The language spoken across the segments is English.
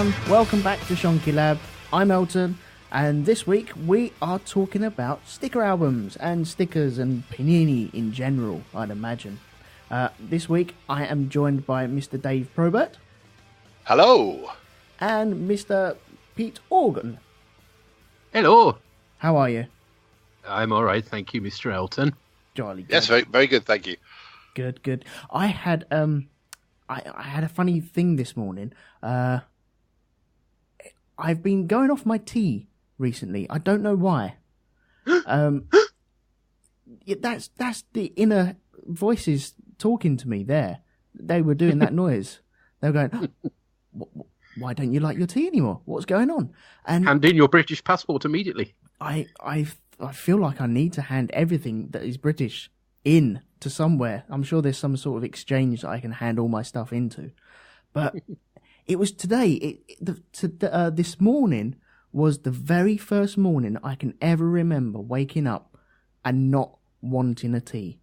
everyone, welcome back to Shonky Lab. I'm Elton, and this week we are talking about sticker albums and stickers and Panini in general, I'd imagine. This week I am joined by Mr. Dave Probert. Hello. And Mr. Pete Organ. Hello. How are you? I'm all right, thank you, Mr. Elton. Jolly good. Yes, very, very good, thank you. Good. I had I had a funny thing this morning. I've been going off my tea recently. I don't know why. That's the inner voices talking to me there. They were doing that noise. They were going, why don't you like your tea anymore? What's going on? And hand in your British passport immediately. I feel like I need to hand everything that is British in to somewhere. I'm sure there's some sort of exchange that I can hand all my stuff into. But it was today. This morning was the very first morning I can ever remember waking up and not wanting a tea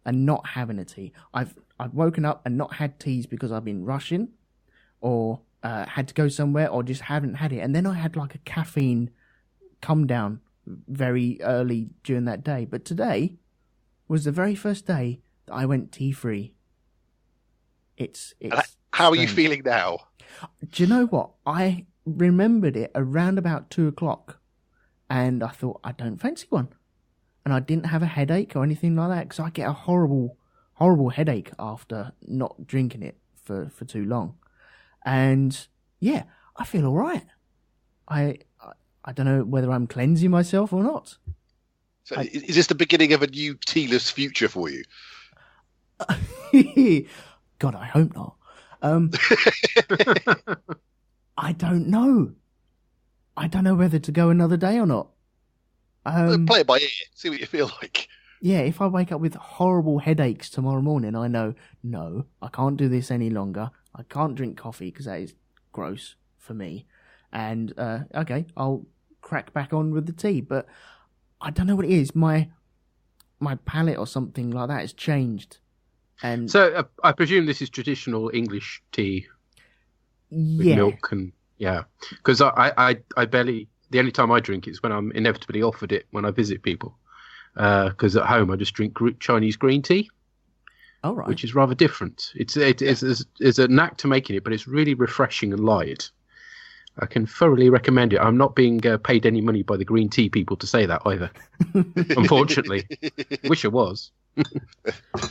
and not having a tea. I've woken up and not had teas because I've been rushing or had to go somewhere or just haven't had it. And then I had like a caffeine come down very early during that day. But today was the very first day that I went tea-free. It's How are you feeling now? Do you know what? I remembered it around about 2:00, and I thought, I don't fancy one. And I didn't have a headache or anything like that, because I get a horrible, horrible headache after not drinking it for too long. And yeah, I feel all right. I don't know whether I'm cleansing myself or not. So is this the beginning of a new tealess future for you? God, I hope not. I don't know. I don't know whether to go another day or not. Play it by ear. See what you feel like. Yeah, if I wake up with horrible headaches tomorrow morning, I know, no, I can't do this any longer. I can't drink coffee because that is gross for me. And, okay, I'll crack back on with the tea. But I don't know what it is. My palate or something like that has changed. And so I presume this is traditional English tea with milk and because I barely, the only time I drink it is when I'm inevitably offered it when I visit people, because at home I just drink Chinese green tea. Oh, right. Which is rather different. It's a knack to making it, but it's really refreshing and light. I can thoroughly recommend it. I'm not being paid any money by the green tea people to say that either. Unfortunately, wish I was.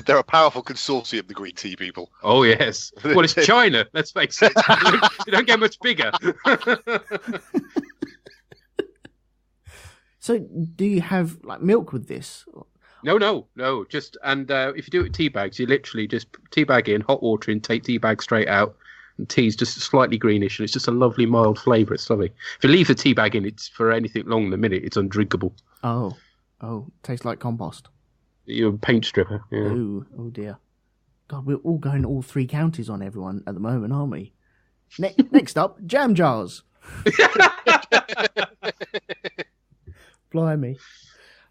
They're a powerful consortium, the green tea people. Oh yes. Well, it's China. Let's face it. You don't get much bigger. So, do you have like milk with this? No. Just if you do it with tea bags, you literally just tea bag in, hot water in, take tea bag straight out. And tea's just slightly greenish, and it's just a lovely mild flavour. It's lovely. If you leave the tea bag in, it's for anything longer than a minute, it's undrinkable. Oh, tastes like compost. You're a paint stripper. Yeah. Oh dear. God, we're all going all three counties on everyone at the moment, aren't we? Next up, jam jars. Blimey.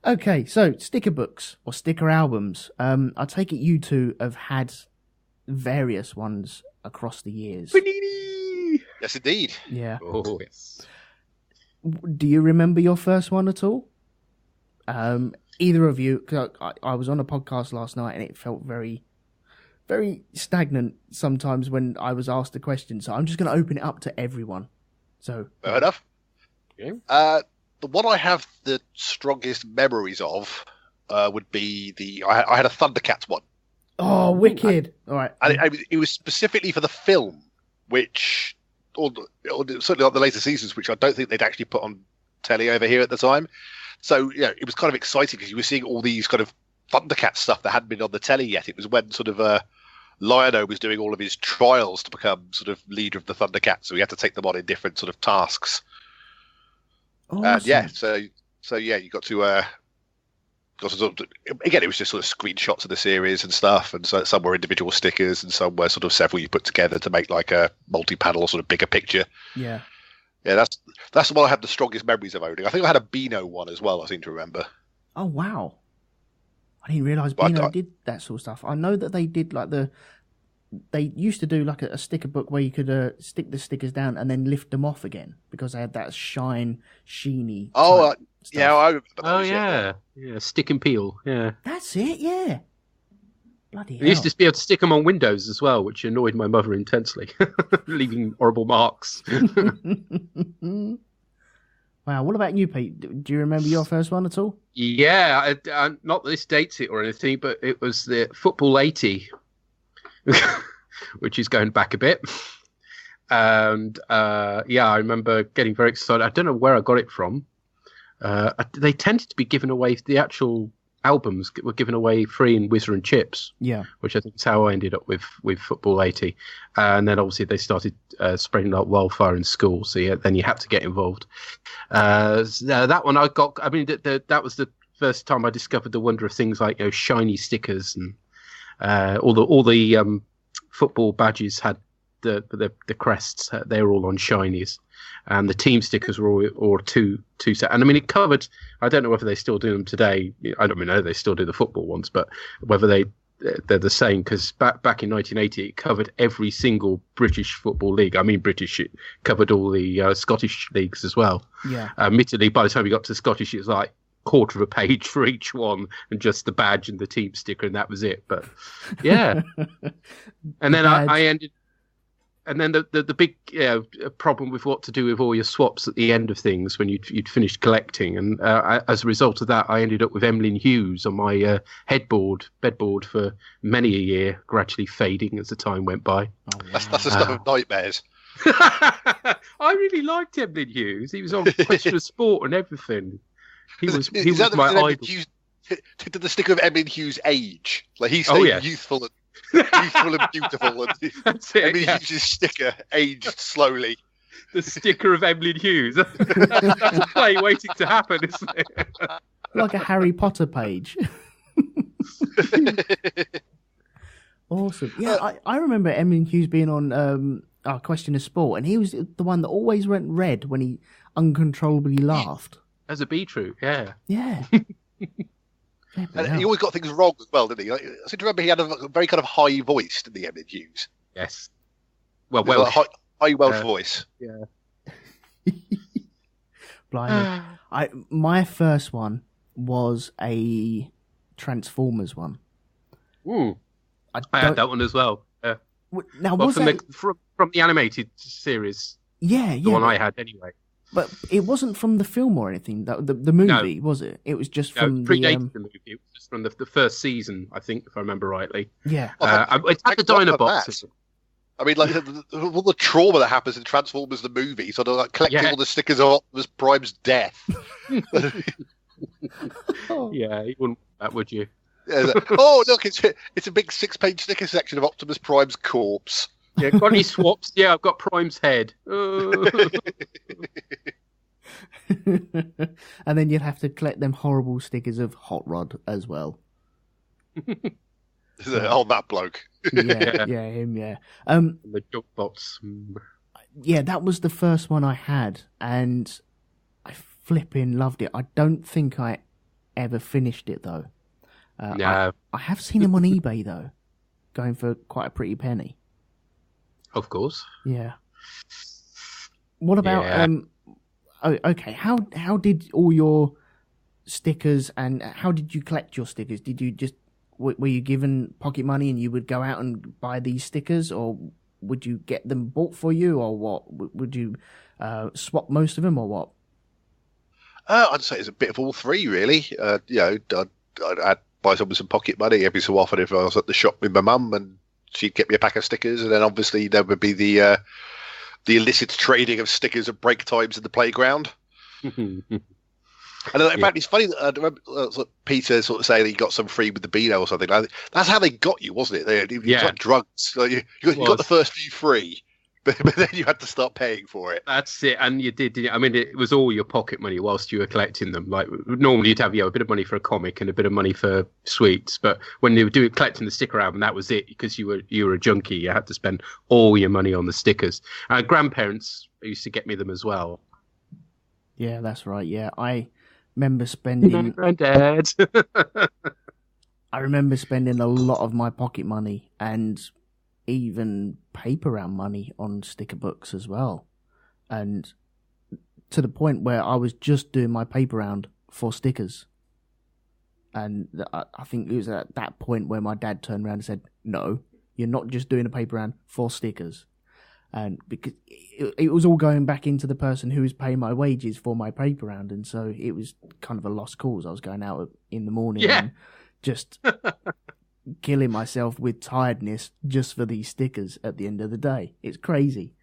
Okay, so sticker books or sticker albums. I take it you two have had various ones across the years. Panini! Yes, indeed. Yeah. Oh, yes. Do you remember your first one at all? Either of you? Cause I was on a podcast last night and it felt very, very stagnant sometimes when I was asked a question. So I'm just going to open it up to everyone. So Fair enough. Okay. The one I have the strongest memories of would be I had a Thundercats one. Oh, wicked! All right, And it was specifically for the film, which, or certainly not the later seasons, which I don't think they'd actually put on telly over here at the time. So, it was kind of exciting because you were seeing all these kind of Thundercats stuff that hadn't been on the telly yet. It was when sort of Lion-O was doing all of his trials to become sort of leader of the Thundercats, so he had to take them on in different sort of tasks. awesome. So you got to sort of, again, it was just sort of screenshots of the series and stuff, and so some were individual stickers and some were sort of several you put together to make like a multi-panel sort of bigger picture. Yeah. That's the one I had the strongest memories of owning. I think I had a Beano one as well, I seem to remember. Oh wow! I didn't realise Beano did that sort of stuff. I know that they did like the they used to do like a sticker book where you could stick the stickers down and then lift them off again because they had that sheeny. Oh, type stuff. yeah, I remember Oh those, yeah, stick and peel. Yeah, That's it. Yeah. Bloody hell. I used to be able to stick them on windows as well, which annoyed my mother intensely, leaving horrible marks. Wow. What about you, Pete? Do you remember your first one at all? Yeah, not that this dates it or anything, but it was the Football 80, which is going back a bit. And I remember getting very excited. I don't know where I got it from. They tended to be given away. The actual albums were given away free in Whizzer and Chips. Yeah, which I think is how I ended up with Football 80. And then obviously they started spreading like wildfire in school. So then you had to get involved. That one I got. I mean, that was the first time I discovered the wonder of things like shiny stickers and all the football badges had the crests. They were all on shinies, and the team stickers were all two set. And I mean, it covered. I don't know whether they still do them today. I don't know they still do the football ones, but whether they're the same, because back in 1980 it covered every single British football league. I mean, British, it covered all the Scottish leagues as well. Yeah. Admittedly, by the time we got to Scottish, it was like quarter of a page for each one, and just the badge and the team sticker, and that was it. But yeah, and then I ended. And then the big problem with what to do with all your swaps at the end of things when you'd finished collecting, and as a result of that, I ended up with Emlyn Hughes on my bedboard for many a year, gradually fading as the time went by. Oh, wow. That's the stuff of nightmares. I really liked Emlyn Hughes. He was on Question of Sport and everything. He was my idol. Did the sticker of Emlyn Hughes age? Like he's youthful and beautiful, and that's it. Hughes' sticker aged slowly. The sticker of Emlyn Hughes. That's a play waiting to happen, isn't it? Like a Harry Potter page. Awesome. Yeah, I remember Emlyn Hughes being on Question of Sport, and he was the one that always went red when he uncontrollably laughed. As a beetroot, yeah. Yeah. And he always got things wrong as well, didn't he? I seem to remember he had a very kind of high voice, didn't he, Emlyn Hughes? Yes. Well, high Welsh voice. Yeah. Blimey. My first one was a Transformers one. Ooh. I had that one as well. Now, from the animated series? Yeah. The one I had anyway. But it wasn't from the film or anything. The movie, was it? It was just from predated the movie. It was just from the first season, I think, if I remember rightly. Yeah. It's at the Dinobots. I mean, like all the trauma that happens in Transformers the movie, sort of like collecting all the stickers of Optimus Prime's death. Yeah, you wouldn't that, would you? Yeah, oh, look, it's a big 6-page sticker section of Optimus Prime's corpse. Yeah, got any swaps? Yeah, I've got Prime's head. And then you'd have to collect them horrible stickers of Hot Rod as well. Oh, that bloke. Yeah, him, yeah. The Jugbots. Yeah, that was the first one I had, and I flipping loved it. I don't think I ever finished it, though. No. I have seen him on eBay, though, going for quite a pretty penny. Of course. Yeah. What about okay, how did all your stickers and how did you collect your stickers? Did you just were you given pocket money and you would go out and buy these stickers, or would you get them bought for you, or what? Would you swap most of them, or what? I'd say it's a bit of all three, really. I'd buy some with some pocket money every so often if I was at the shop with my mum, and she'd get me a pack of stickers, and then obviously there would be the illicit trading of stickers at break times in the playground. And in fact, it's funny that I remember Peter sort of saying that he got some free with the Beano or something. That's how they got you, wasn't it? It was like drugs. Like you got the first few free, but then you had to start paying for it. That's it, and you did. I mean, it was all your pocket money whilst you were collecting them. Like normally, you'd have a bit of money for a comic and a bit of money for sweets, but when you were collecting the sticker album, that was it, because you were a junkie. You had to spend all your money on the stickers. Grandparents used to get me them as well. Yeah, that's right. Yeah, I remember spending. Granddad. I remember spending a lot of my pocket money, and even paper round money on sticker books as well. And to the point where I was just doing my paper round for stickers. And I think it was at that point where my dad turned around and said, no, you're not just doing a paper round for stickers. And because it was all going back into the person who was paying my wages for my paper round. And so it was kind of a lost cause. I was going out in the morning and just killing myself with tiredness just for these stickers at the end of the day. It's crazy.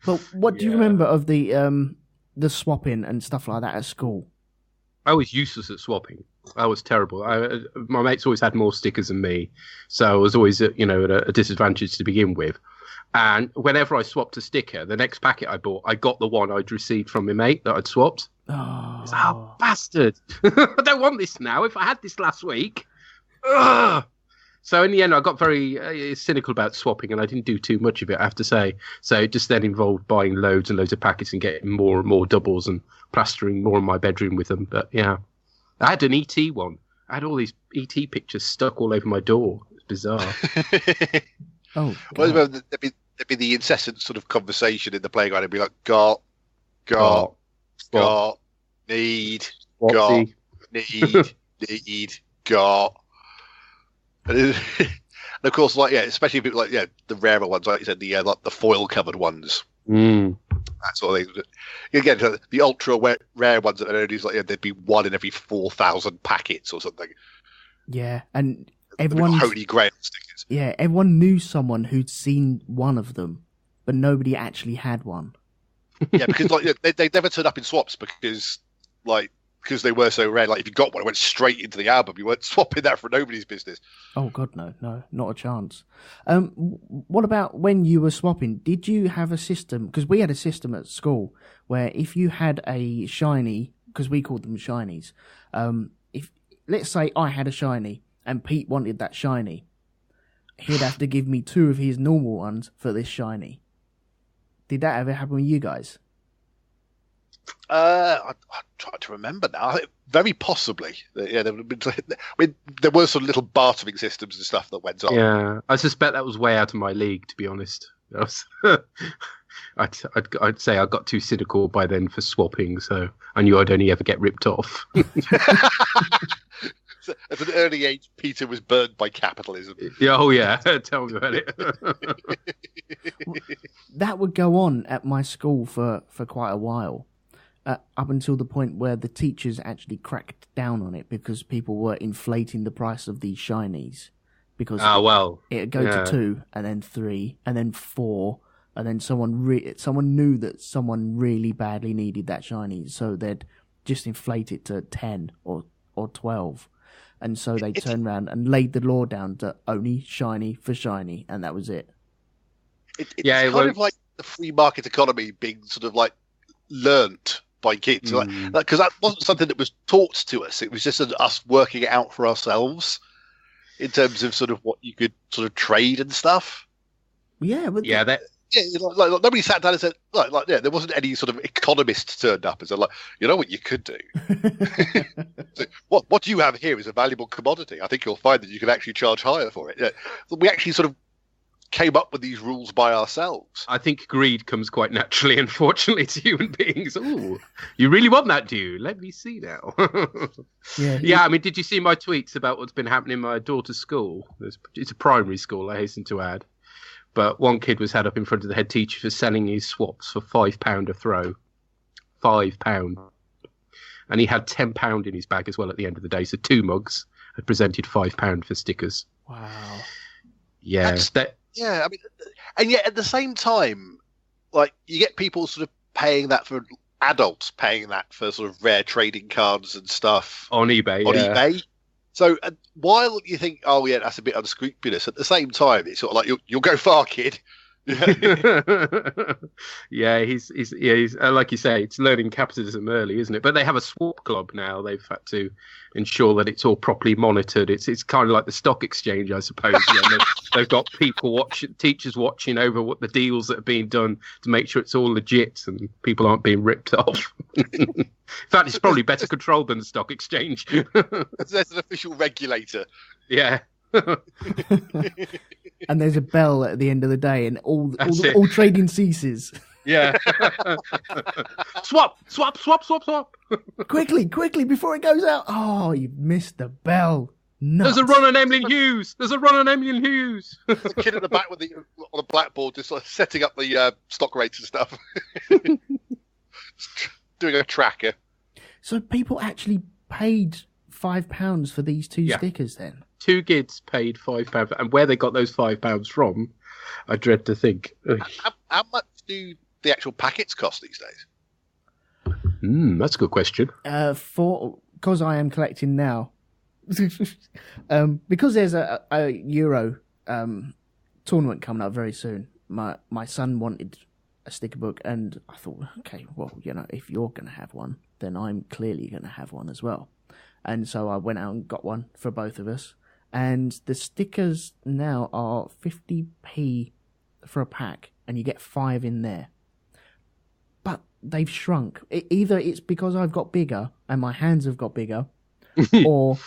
But what do you remember of the swapping and stuff like that at school? I was useless at swapping. I was terrible. My mates always had more stickers than me, so I was always, at a disadvantage to begin with. And whenever I swapped a sticker, the next packet I bought, I got the one I'd received from my mate that I'd swapped. Oh, bastard! I don't want this now. If I had this last week, ugh! So in the end, I got very cynical about swapping, and I didn't do too much of it, I have to say. So it just then involved buying loads and loads of packets and getting more and more doubles and plastering more in my bedroom with them. But yeah, I had an ET one. I had all these ET pictures stuck all over my door. It's bizarre. Well, there'd be the incessant sort of conversation in the playground. It'd be like, got, need, got. And of course, especially if it was the rarer ones, like you said, the foil covered ones, that sort of thing. Again, the ultra rare ones that are only there'd be one in every 4,000 packets or something. Yeah, and everyone holy grail stickers. Yeah, everyone knew someone who'd seen one of them, but nobody actually had one. Yeah, because they never turned up in swaps because they were so rare. Like if you got one, it went straight into the album. You weren't swapping that for nobody's business. Oh God, no, not a chance. What about when you were swapping? Did you have a system? Because we had a system at school where if you had a shiny, because we called them shinies, if let's say I had a shiny and Pete wanted that shiny, he'd have to give me 2 of his normal ones for this shiny. Did that ever happen with you guys? I'm trying to remember now. Very possibly. Yeah, there were sort of little bartering systems and stuff that went on. Yeah, I suspect that was way out of my league, to be honest. I'd say I got too cynical by then for swapping, so I knew I'd only ever get ripped off. At an early age, Peter was burned by capitalism. Yeah, oh yeah, tell me about it. That would go on at my school for quite a while. Up until the point where the teachers actually cracked down on it because people were inflating the price of these shinies. Because it'd go to 2, and then 3, and then 4, and then someone knew that someone really badly needed that shiny, so they'd just inflate it to 10 or 12. And so they turned around and laid the law down to only shiny for shiny, and that was it. It's kind of like the free market economy being sort of learnt by kids, because that wasn't something that was taught to us. It was just us working it out for ourselves in terms of sort of what you could sort of trade and stuff. Yeah, but nobody sat down and said there wasn't any sort of economist turned up and said you know what you could do. So what you have here is a valuable commodity. I think you'll find that you can actually charge higher for it. Yeah. We actually sort of came up with these rules by ourselves. I think greed comes quite naturally, unfortunately, to human beings. Oh, you really want that, do you? Let me see now. Yeah. I mean, did you see my tweets about what's been happening in my daughter's school? It's a primary school, I hasten to add. But one kid was had up in front of the head teacher for selling his swaps for £5 a throw. £5. And he had £10 in his bag as well at the end of the day. So 2 mugs had presented £5 for stickers. Wow. Yeah. Yeah, I mean, and yet at the same time, you get people sort of paying that for adults, paying that for sort of rare trading cards and stuff on eBay. eBay. So while you think, oh yeah, that's a bit unscrupulous, at the same time, it's sort of you'll go far, kid. Yeah, he's like you say, it's learning capitalism early, isn't it? But they have a swap club now. They've had to ensure that it's all properly monitored. It's kind of like the stock exchange, I suppose. Yeah, they've got teachers watching over what the deals that are being done to make sure it's all legit and people aren't being ripped off. In fact, it's probably better controlled than the stock exchange. There's an official regulator. Yeah. And there's a bell at the end of the day, and all trading ceases. Yeah. Swap. Quickly, before it goes out. Oh, you missed the bell. Nuts. There's a runner named Hughes. Hughes. The kid at the back on the blackboard just sort of setting up the stock rates and stuff. Doing a tracker. So people actually paid £5 for these two stickers then? 2 kids paid £5. And where they got those £5 from, I dread to think. How much do the actual packets cost these days? That's a good question. Because I am collecting now. Because there's a Euro tournament coming up very soon. My son wanted a sticker book, and I thought, okay, well, if you're going to have one, then I'm clearly going to have one as well. And so I went out and got one for both of us. And the stickers now are 50p for a pack, and you get 5 in there. But they've shrunk. Either it's because I've got bigger and my hands have got bigger, or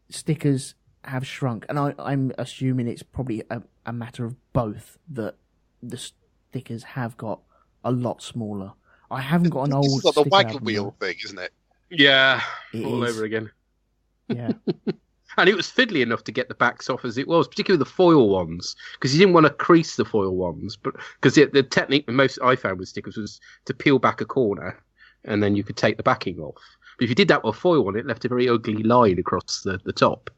stickers have shrunk. And I'm assuming it's probably a matter of both, that the stickers have got a lot smaller. I haven't got an old It's like the sticker waggle album wheel though. thing, isn't it? Yeah, It all is. over again. Yeah. And it was fiddly enough to get the backs off as it was, particularly the foil ones, because you didn't want to crease the foil ones. But because the technique most I found with stickers was to peel back a corner, and then you could take the backing off. But if you did that with a foil one, it left a very ugly line across the top.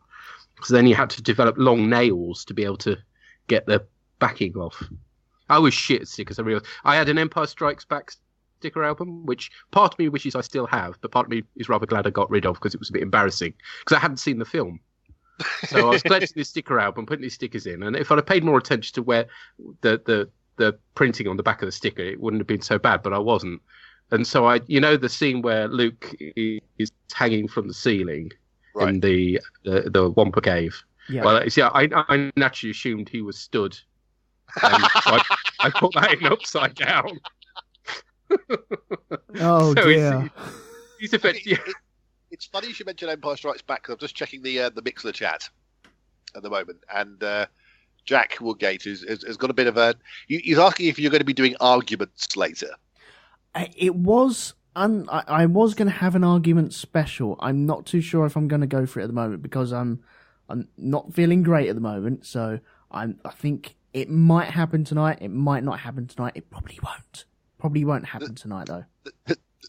So then you had to develop long nails to be able to get the backing off. I was shit at stickers. I had an Empire Strikes Back sticker album, which part of me wishes I still have, but part of me is rather glad I got rid of because it was a bit embarrassing because I hadn't seen the film. So I was collecting this sticker album, putting these stickers in, and if I'd have paid more attention to where the printing on the back of the sticker, it wouldn't have been so bad, but I wasn't. And so the scene where Luke is hanging from the ceiling in the Wampa Cave. Yeah. Well, I naturally assumed he was stood, and so I put that in upside down. Oh so dear. He's effective. It's funny you should mention Empire Strikes Back because I'm just checking the Mixler chat at the moment, and Jack Woodgate has got a bit of a. He's asking if you're going to be doing arguments later. It was. I was going to have an argument special. I'm not too sure if I'm going to go for it at the moment because I'm not feeling great at the moment. So I think it might happen tonight. It might not happen tonight. It probably won't. Probably won't happen tonight though.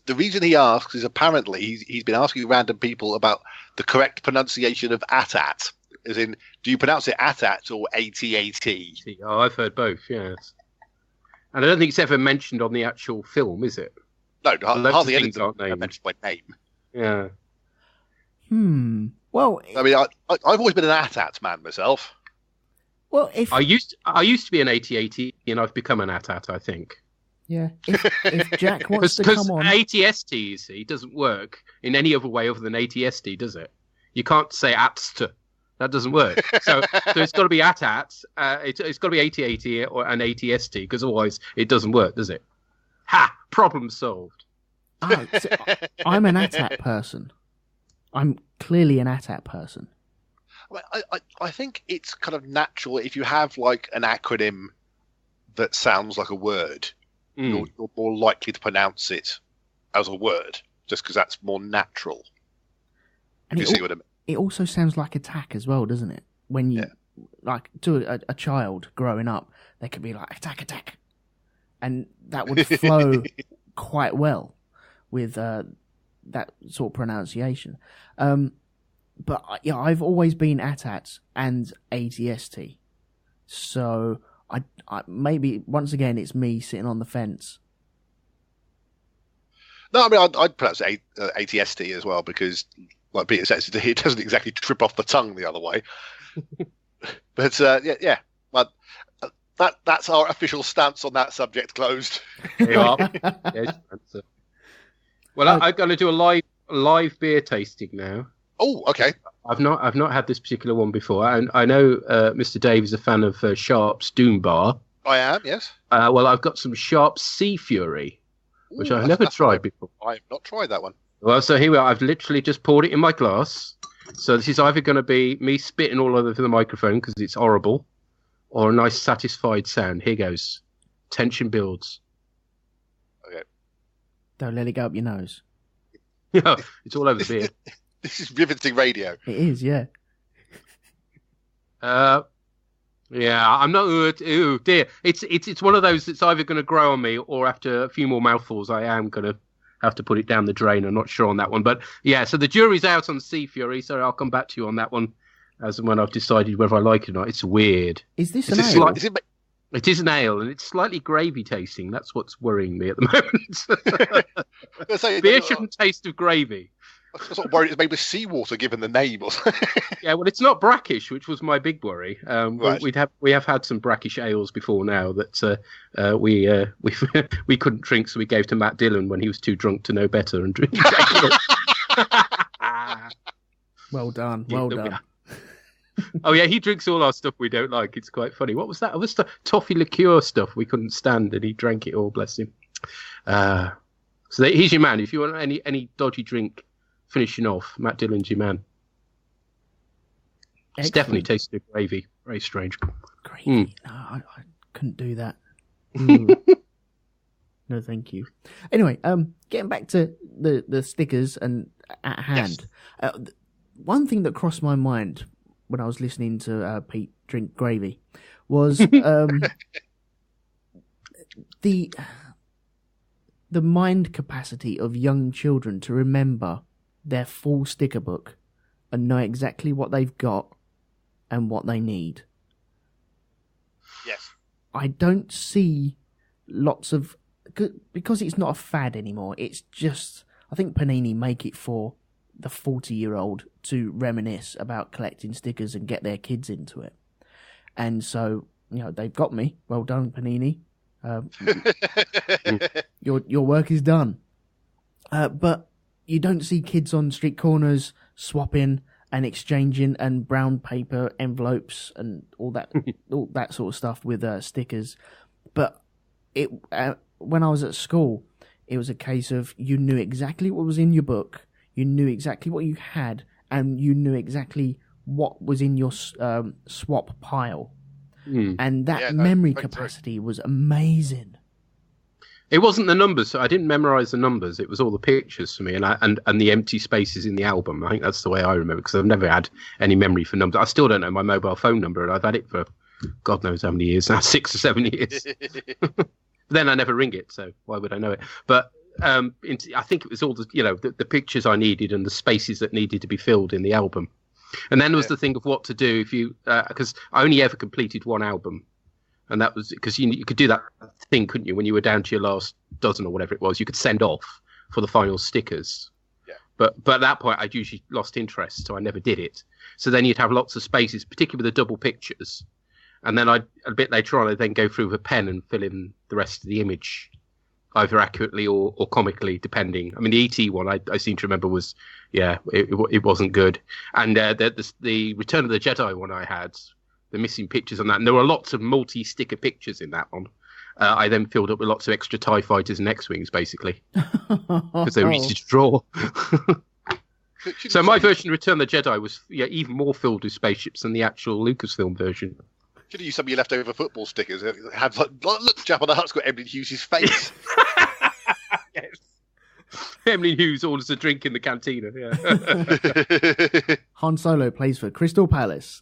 The reason he asks is apparently he's been asking random people about the correct pronunciation of AT-AT. As in, do you pronounce it AT-AT or AT-AT? Oh, I've heard both, yes. And I don't think it's ever mentioned on the actual film, is it? No, hardly anything are mentioned by name. Yeah. Well, I mean, I've always been an AT-AT man myself. Well, if I used to be an AT-AT, and I've become an AT-AT, I think. Yeah, if Jack wants to come on... Because ATST, you see, doesn't work in any other way other than ATST, does it? You can't say ATST. That doesn't work. So it's got to be AT-AT. It's got to be AT-AT or an ATST, because otherwise it doesn't work, does it? Ha! Problem solved. Oh, so I'm an AT-AT person. I'm clearly an AT-AT person. I think it's kind of natural if you have like an acronym that sounds like a word. You're more likely to pronounce it as a word, just because that's more natural. And you see what I mean? It also sounds like attack as well, doesn't it? When you, like, to a child growing up, they could be like, attack, attack. And that would flow quite well with that sort of pronunciation. But I've always been AT-AT and ATST. So... I maybe once again it's me sitting on the fence. No, I mean I'd pronounce it ATST as well because, like Peter says, it doesn't exactly trip off the tongue the other way. But but that's our official stance on that subject. Closed. Well, I'm going to do a live beer tasting now. Oh, okay. I've not had this particular one before, and I know Mr. Dave is a fan of Sharp's Doom Bar. I am, yes. Well, I've got some Sharp's Sea Fury, which I've never tried before. I've not tried that one. Well, so here we are. I've literally just poured it in my glass, So this is either going to be me spitting all over the microphone because it's horrible, or a nice satisfied sound. Here goes. Tension builds. Okay. Don't let it go up your nose. Yeah, it's all over the beard. This is riveting radio. It is, yeah. Yeah, I'm not. Ooh, dear. It's one of those that's either going to grow on me, or after a few more mouthfuls, I am going to have to put it down the drain. I'm not sure on that one, but yeah. So the jury's out on Sea Fury, so I'll come back to you on that one as and when I've decided whether I like it or not. It's weird. Is this an ale? It is an ale, and it's slightly gravy tasting. That's what's worrying me at the moment. Beer shouldn't taste of gravy. I'm sort of worried it's made with seawater, given the name. Or something. Yeah, well, it's not brackish, which was my big worry. Right. We have had some brackish ales before now that we couldn't drink, so we gave to Matt Dillon when he was too drunk to know better and drink. Well done, well done. Oh yeah, he drinks all our stuff we don't like. It's quite funny. What was that? It was the toffee liqueur stuff we couldn't stand, and he drank it all. Bless him. So he's your man. If you want any dodgy drink finishing off, Matt Dillon's your man. Excellent. It's definitely tasted of gravy. Very strange. Gravy? No, I couldn't do that. No, thank you. Anyway, getting back to the stickers and at hand. Yes. One thing that crossed my mind when I was listening to Pete drink gravy was the mind capacity of young children to remember their full sticker book and know exactly what they've got and what they need. Yes. I don't see lots of... Because it's not a fad anymore, it's just... I think Panini make it for the 40-year-old to reminisce about collecting stickers and get their kids into it. And so, they've got me. Well done, Panini. Your work is done. But you don't see kids on street corners swapping and exchanging and brown paper envelopes and all that sort of stuff with stickers. But when I was at school, it was a case of you knew exactly what was in your book, you knew exactly what you had, and you knew exactly what was in your swap pile. And that memory capacity was amazing. It wasn't the numbers. So I didn't memorize the numbers. It was all the pictures for me, and the empty spaces in the album. I think that's the way I remember, because I've never had any memory for numbers. I still don't know my mobile phone number, and I've had it for God knows how many years now, 6 or 7 years. But then I never ring it, so why would I know it? But I think it was all the pictures I needed and the spaces that needed to be filled in the album. And then there was the thing of what to do if you, because I only ever completed one album. And that was because you could do that thing, couldn't you? When you were down to your last dozen or whatever it was, you could send off for the final stickers. Yeah. But at that point, I'd usually lost interest, so I never did it. So then you'd have lots of spaces, particularly with the double pictures. And then a bit later on, I'd then go through with a pen and fill in the rest of the image, either accurately or comically, depending. I mean, the E.T. one I seem to remember was, it wasn't good. And the Return of the Jedi one I had, the missing pictures on that, and there were lots of multi-sticker pictures in that one. I then filled up with lots of extra TIE fighters and X-Wings, basically, because they were easy to draw. So my version of Return of the Jedi was even more filled with spaceships than the actual Lucasfilm version. Should have used some of your leftover football stickers. Have look, Jabba the Hutt's got Emily Hughes' face. Yes. Emily Hughes orders a drink in the cantina. Yeah. Han Solo plays for Crystal Palace.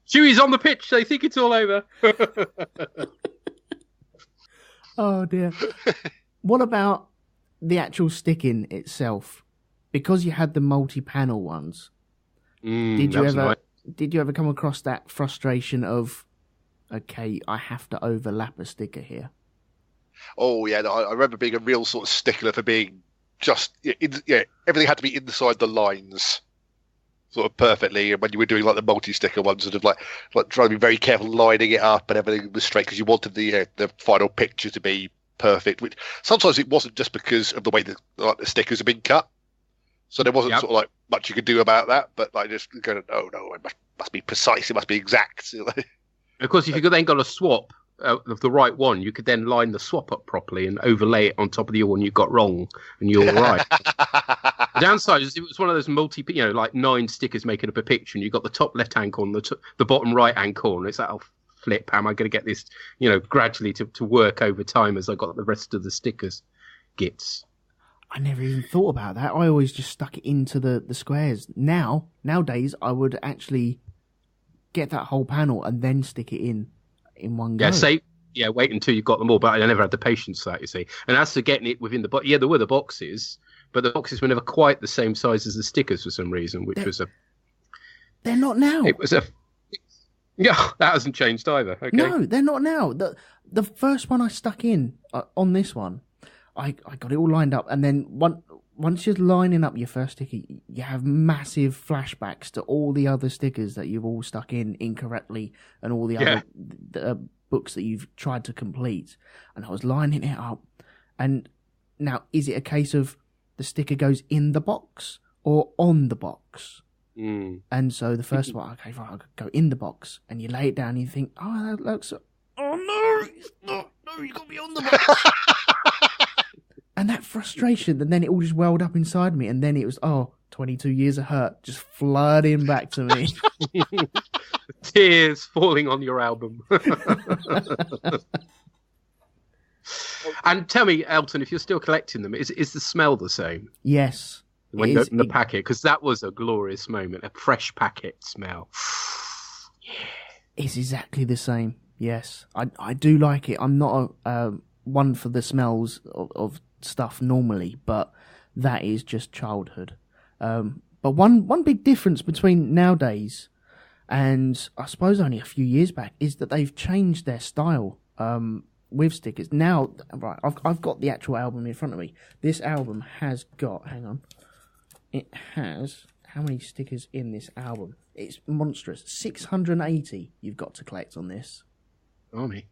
Chewie's on the pitch. They think it's all over. Oh dear. What about the actual sticking itself? Because you had the multi-panel ones. Did you ever come across that frustration of, okay, I have to overlap a sticker here? Oh yeah, no, I remember being a real sort of stickler for being just everything had to be inside the lines, sort of perfectly. And when you were doing like the multi-sticker ones, sort of like trying to be very careful lining it up and everything was straight because you wanted the final picture to be perfect. Which sometimes it wasn't just because of the way the stickers have been cut. So there wasn't sort of like much you could do about that, but like just going, oh no, it must be precise, it must be exact. Of course, if you then got a swap of the right one, you could then line the swap up properly and overlay it on top of the one you got wrong, and you're all right. The downside is it was one of those like 9 stickers making up a picture, and you got the top left-hand corner, the bottom right-hand corner. It's like, oh, flip, how am I going to get this, gradually to work over time as I got the rest of the stickers gits. I never even thought about that. I always just stuck it into the squares. Nowadays, I would actually get that whole panel and then stick it in one go. Wait until you've got them all. But I never had the patience for that, you see. And as to getting it within the box, there were the boxes, but the boxes were never quite the same size as the stickers for some reason, They're not now. It was Yeah, that hasn't changed either. Okay. No, they're not now. The first one I stuck in on this one, I got it all lined up, and then once you're lining up your first sticker, you have massive flashbacks to all the other stickers that you've all stuck in incorrectly and all the other books that you've tried to complete. And I was lining it up. And now, is it a case of the sticker goes in the box or on the box? Mm. And so the first one, okay, fine, I'll go in the box. And you lay it down and you think, oh, that looks... Oh, no, it's not. No, you got me on the box. And that frustration, and then it all just welled up inside me, and then it was, 22 years of hurt just flooding back to me. Tears falling on your album. And tell me, Elton, if you're still collecting them, is the smell the same? Yes. When you open the packet, because that was a glorious moment, a fresh packet smell. It's exactly the same, yes. I do like it. I'm not one for the smells of stuff normally, but that is just childhood. But one big difference between nowadays and I suppose only a few years back is that they've changed their style with stickers. Now, right, I've got the actual album in front of me. This album has got, hang on, it has, how many stickers in this album? It's monstrous. 680 you've got to collect on this. Army.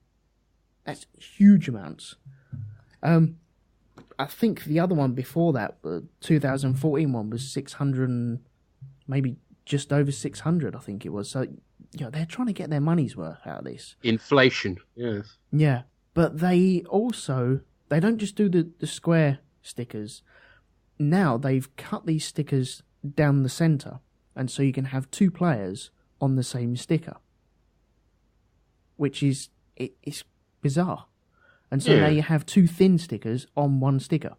That's huge amounts. I think the other one before that, the 2014 one, was 600, maybe just over 600, I think it was. So, they're trying to get their money's worth out of this. Inflation, yes. Yeah, but they don't just do the square stickers. Now they've cut these stickers down the centre, and so you can have 2 players on the same sticker, which is it's bizarre. And so now you have 2 thin stickers on one sticker.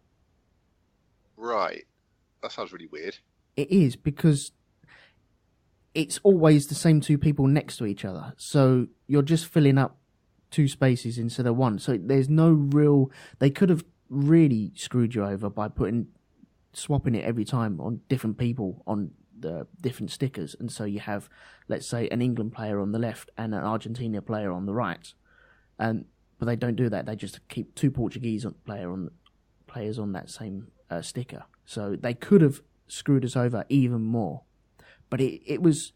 Right. That sounds really weird. It is, because it's always the same 2 people next to each other. So you're just filling up 2 spaces instead of 1. So there's no real... They could have really screwed you over by swapping it every time on different people on the different stickers. And so you have, let's say, an England player on the left and an Argentina player on the right. But they don't do that. They just keep 2 Portuguese players on that same sticker. So they could have screwed us over even more. But it was,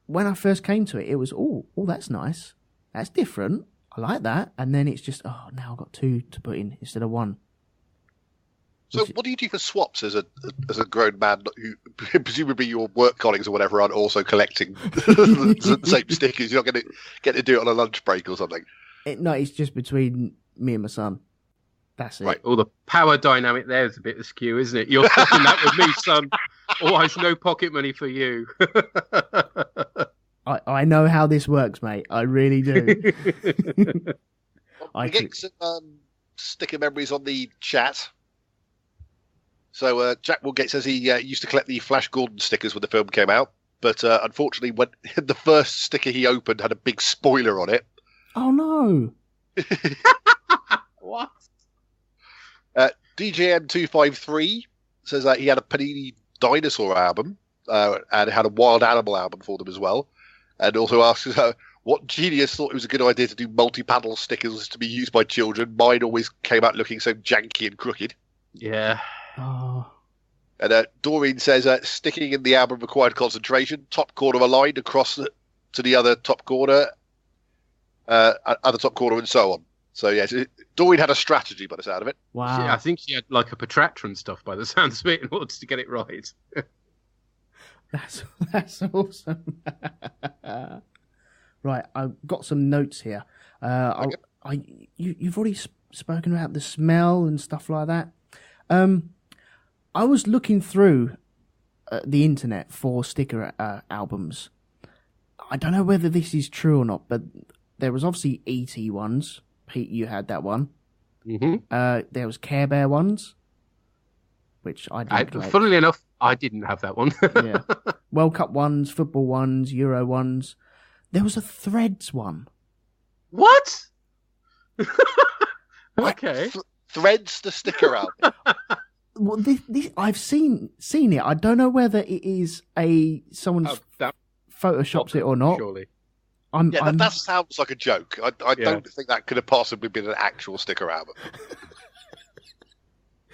when I first came to it, it was, that's nice. That's different. I like that. And then it's just, now I've got 2 to put in instead of 1. So what do you do for swaps as a grown man who presumably your work colleagues or whatever aren't also collecting the same stickers? You're not going to get to do it on a lunch break or something? No, it's just between me and my son. That's it. Right. Well, the power dynamic there is a bit askew, isn't it? You're talking that with me, son. Otherwise, no pocket money for you. I know how this works, mate. I really do. I get some sticker memories on the chat. So Jack Woodgate says he used to collect the Flash Gordon stickers when the film came out, but unfortunately, when the first sticker he opened had a big spoiler on it. Oh no! What? DJM253 says that he had a Panini Dinosaur album and had a Wild Animal album for them as well, and also asks what genius thought it was a good idea to do multi-panel stickers to be used by children. Mine always came out looking so janky and crooked. Yeah. Oh. And Doreen says sticking in the album required concentration. Top corner aligned across to the other top corner, other top corner, and so on. So yes, Doreen had a strategy by the sound of it. Wow. I think she had like a protractor and stuff by the sounds of it in order to get it right. That's awesome. Right, I've got some notes here. You've already spoken about the smell and stuff like that. I was looking through the internet for sticker albums. I don't know whether this is true or not, but there was obviously E.T. ones. Pete, you had that one. Mm-hmm. There was Care Bear ones, which I didn't collect. Funnily enough, I didn't have that one. Yeah. World Cup ones, football ones, Euro ones. There was a Threads one. What? Okay. Threads the sticker album. Well, this I've seen it. I don't know whether it is someone's photoshopped it or not. Surely. That sounds like a joke. I don't think that could have possibly been an actual sticker album.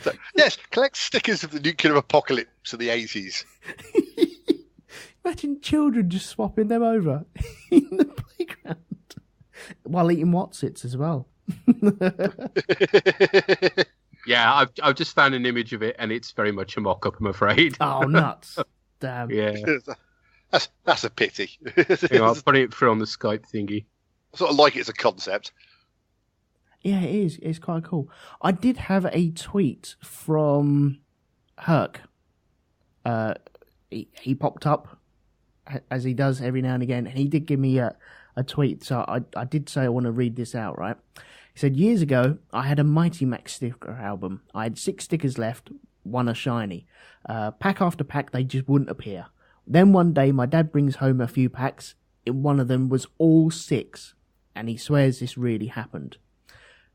So, yes, collect stickers of the nuclear apocalypse of the 80s. Imagine children just swapping them over in the playground while eating Wotsits as well. Yeah, I've just found an image of it, and it's very much a mock-up, I'm afraid. Oh, nuts. Damn. Yeah. That's a pity. I'll put it through on the Skype thingy. I sort of like it as a concept. Yeah, it is. It's quite cool. I did have a tweet from Herc. He popped up, as he does every now and again, and he did give me a tweet. So I did say I want to read this out, right? He said, years ago, I had a Mighty Max sticker album. I had 6 stickers left, one a shiny. Pack after pack, they just wouldn't appear. Then one day, my dad brings home a few packs. One of them was all 6, and he swears this really happened.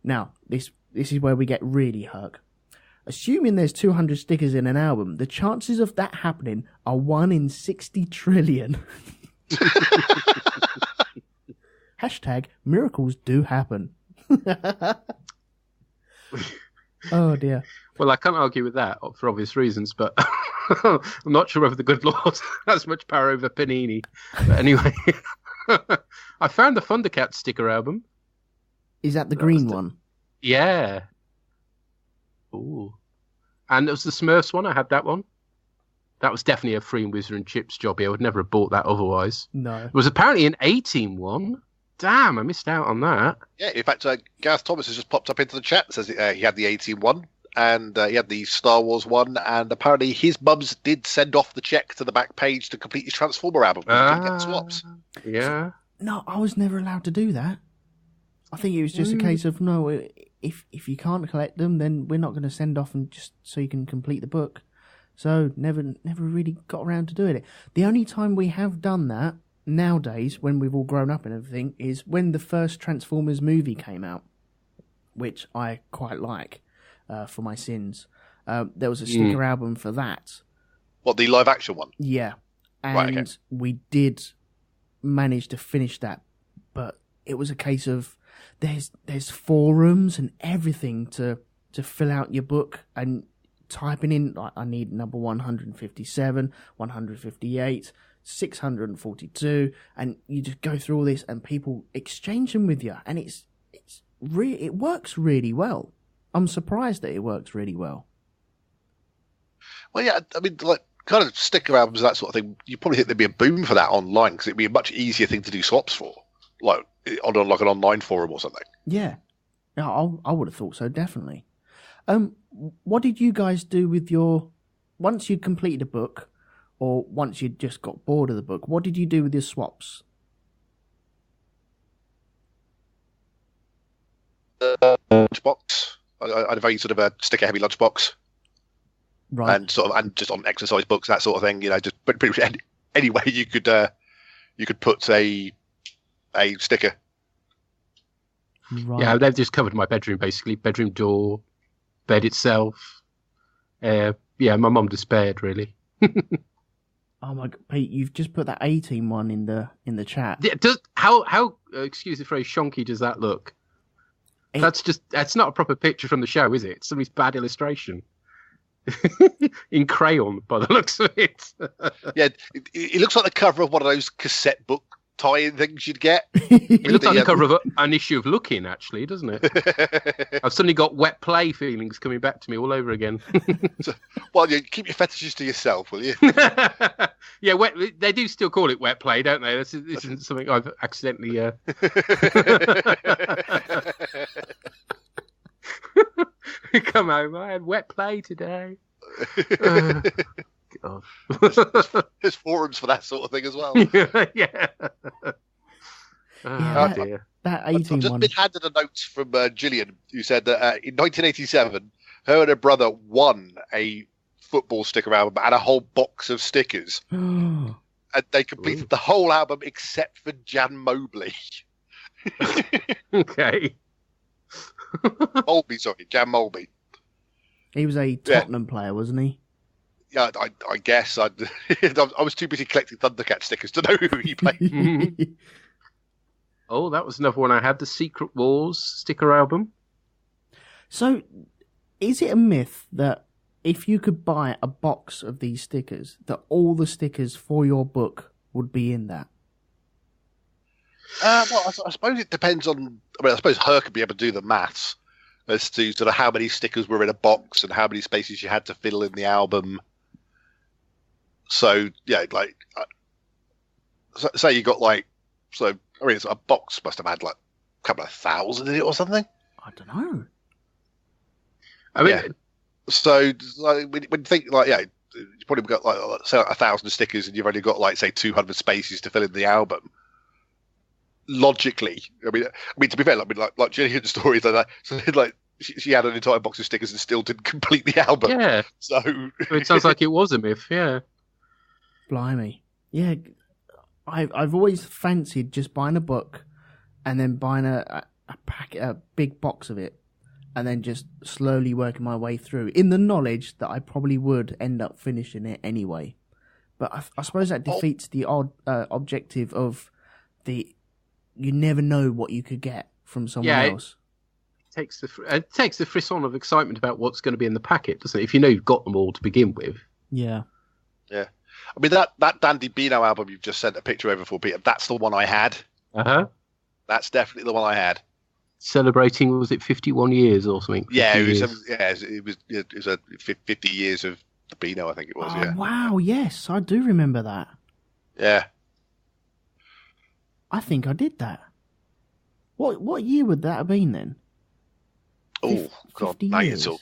Now, this is where we get really Herc. Assuming there's 200 stickers in an album, the chances of that happening are 1 in 60 trillion. Hashtag miracles do happen. Oh dear. Well, I can't argue with that for obvious reasons, but I'm not sure whether the good Lord has much power over Panini. But anyway, I found the Thundercats sticker album. Is that the green one? Yeah. Ooh. And it was the Smurfs one. I had that one. That was definitely a Free and Wizard and Chips jobby. I would never have bought that otherwise. No. It was apparently an A-Team one. Damn, I missed out on that. Yeah, in fact, Gareth Thomas has just popped up into the chat and says he had the A-Team one, and he had the Star Wars one, and apparently his mums did send off the check to the back page to complete his Transformer album. You couldn't get the swaps. Yeah. No, I was never allowed to do that. I think it was just a case of, no, if you can't collect them, then we're not going to send off and just so you can complete the book. So never really got around to doing it. The only time we have done that nowadays, when we've all grown up and everything, is when the first Transformers movie came out, which I quite like for my sins. There was a sticker album for that. What, the live action one? Yeah. And right, okay. We did manage to finish that, but it was a case of there's forums and everything to fill out your book, and typing in, like, I need number 157, 158, 642, and you just go through all this, and people exchange them with you, and it works really well. I'm surprised that it works really well. Well, yeah, I mean, like, kind of sticker albums, that sort of thing, you probably think there'd be a boom for that online, because it'd be a much easier thing to do swaps for, like on like an online forum or something. Yeah, I would have thought so, definitely. What did you guys do with once you'd completed a book, or once you'd just got bored of the book, what did you do with your swaps? Lunchbox. I had a very sort of a sticker-heavy lunchbox. Right. And just on exercise books, that sort of thing. You know, just pretty much any way you could put a sticker. Right. Yeah, they've just covered my bedroom, basically. Bedroom door, bed itself. Yeah, my mum despaired, really. Oh my God, Pete, you've just put that A-Team one in the chat. Yeah, how excuse the phrase, shonky does that look? That's not a proper picture from the show, is it? It's somebody's bad illustration. In crayon, by the looks of it. Yeah, it looks like the cover of one of those cassette book tie-in things you'd get. It looks like the cover of an issue of Looking, actually, doesn't it? I've suddenly got wet play feelings coming back to me all over again. Well, you keep your fetishes to yourself, will you? Yeah, they do still call it wet play, don't they? This isn't something I've accidentally... Come home, I had wet play today. God. There's forums for that sort of thing as well. Yeah. Dear. That 18 I've just one. been handed a note from Gillian, who said that in 1987, her and her brother won a football sticker album and a whole box of stickers. And they completed the whole album except for Jan Mobley. Okay. Jan Molby. He was a Tottenham player, wasn't he? Yeah, I guess. I was too busy collecting Thundercat stickers to know who he played. Oh, that was another one I had, the Secret Wars sticker album. So, is it a myth that if you could buy a box of these stickers, that all the stickers for your book would be in that? Well, I suppose it depends on... I suppose her could be able to do the maths as to sort of how many stickers were in a box and how many spaces you had to fill in the album. So, yeah, like... say you got, like... So, I mean, a box must have had, like, a couple of thousand in it or something. I don't know. I mean... Yeah. So, like, when you think, like, yeah, you've probably got, like say, 1,000 stickers and you've only got, like, say, 200 spaces to fill in the album. Logically, I mean, to be fair, like Gillian's stories like that. So, like, she had an entire box of stickers and still didn't complete the album. Yeah. So it sounds like it was a myth. Yeah. Blimey. Yeah. I've always fancied just buying a book and then buying a big box of it and then just slowly working my way through in the knowledge that I probably would end up finishing it anyway. But I suppose that defeats the objective of you never know what you could get from someone else. It takes the frisson of excitement about what's going to be in the packet, doesn't it? If you know you've got them all to begin with. Yeah. Yeah. I mean, that Dandy Beano album you've just sent a picture over for, Peter, that's the one I had. Uh-huh. That's definitely the one I had. Celebrating, was it 51 years or something? Yeah, it was 50 years of the Beano, I think it was. Oh, yeah. Wow, yes, I do remember that. Yeah. I think I did that. What year would that have been then? Oh, God, 50 now years. you're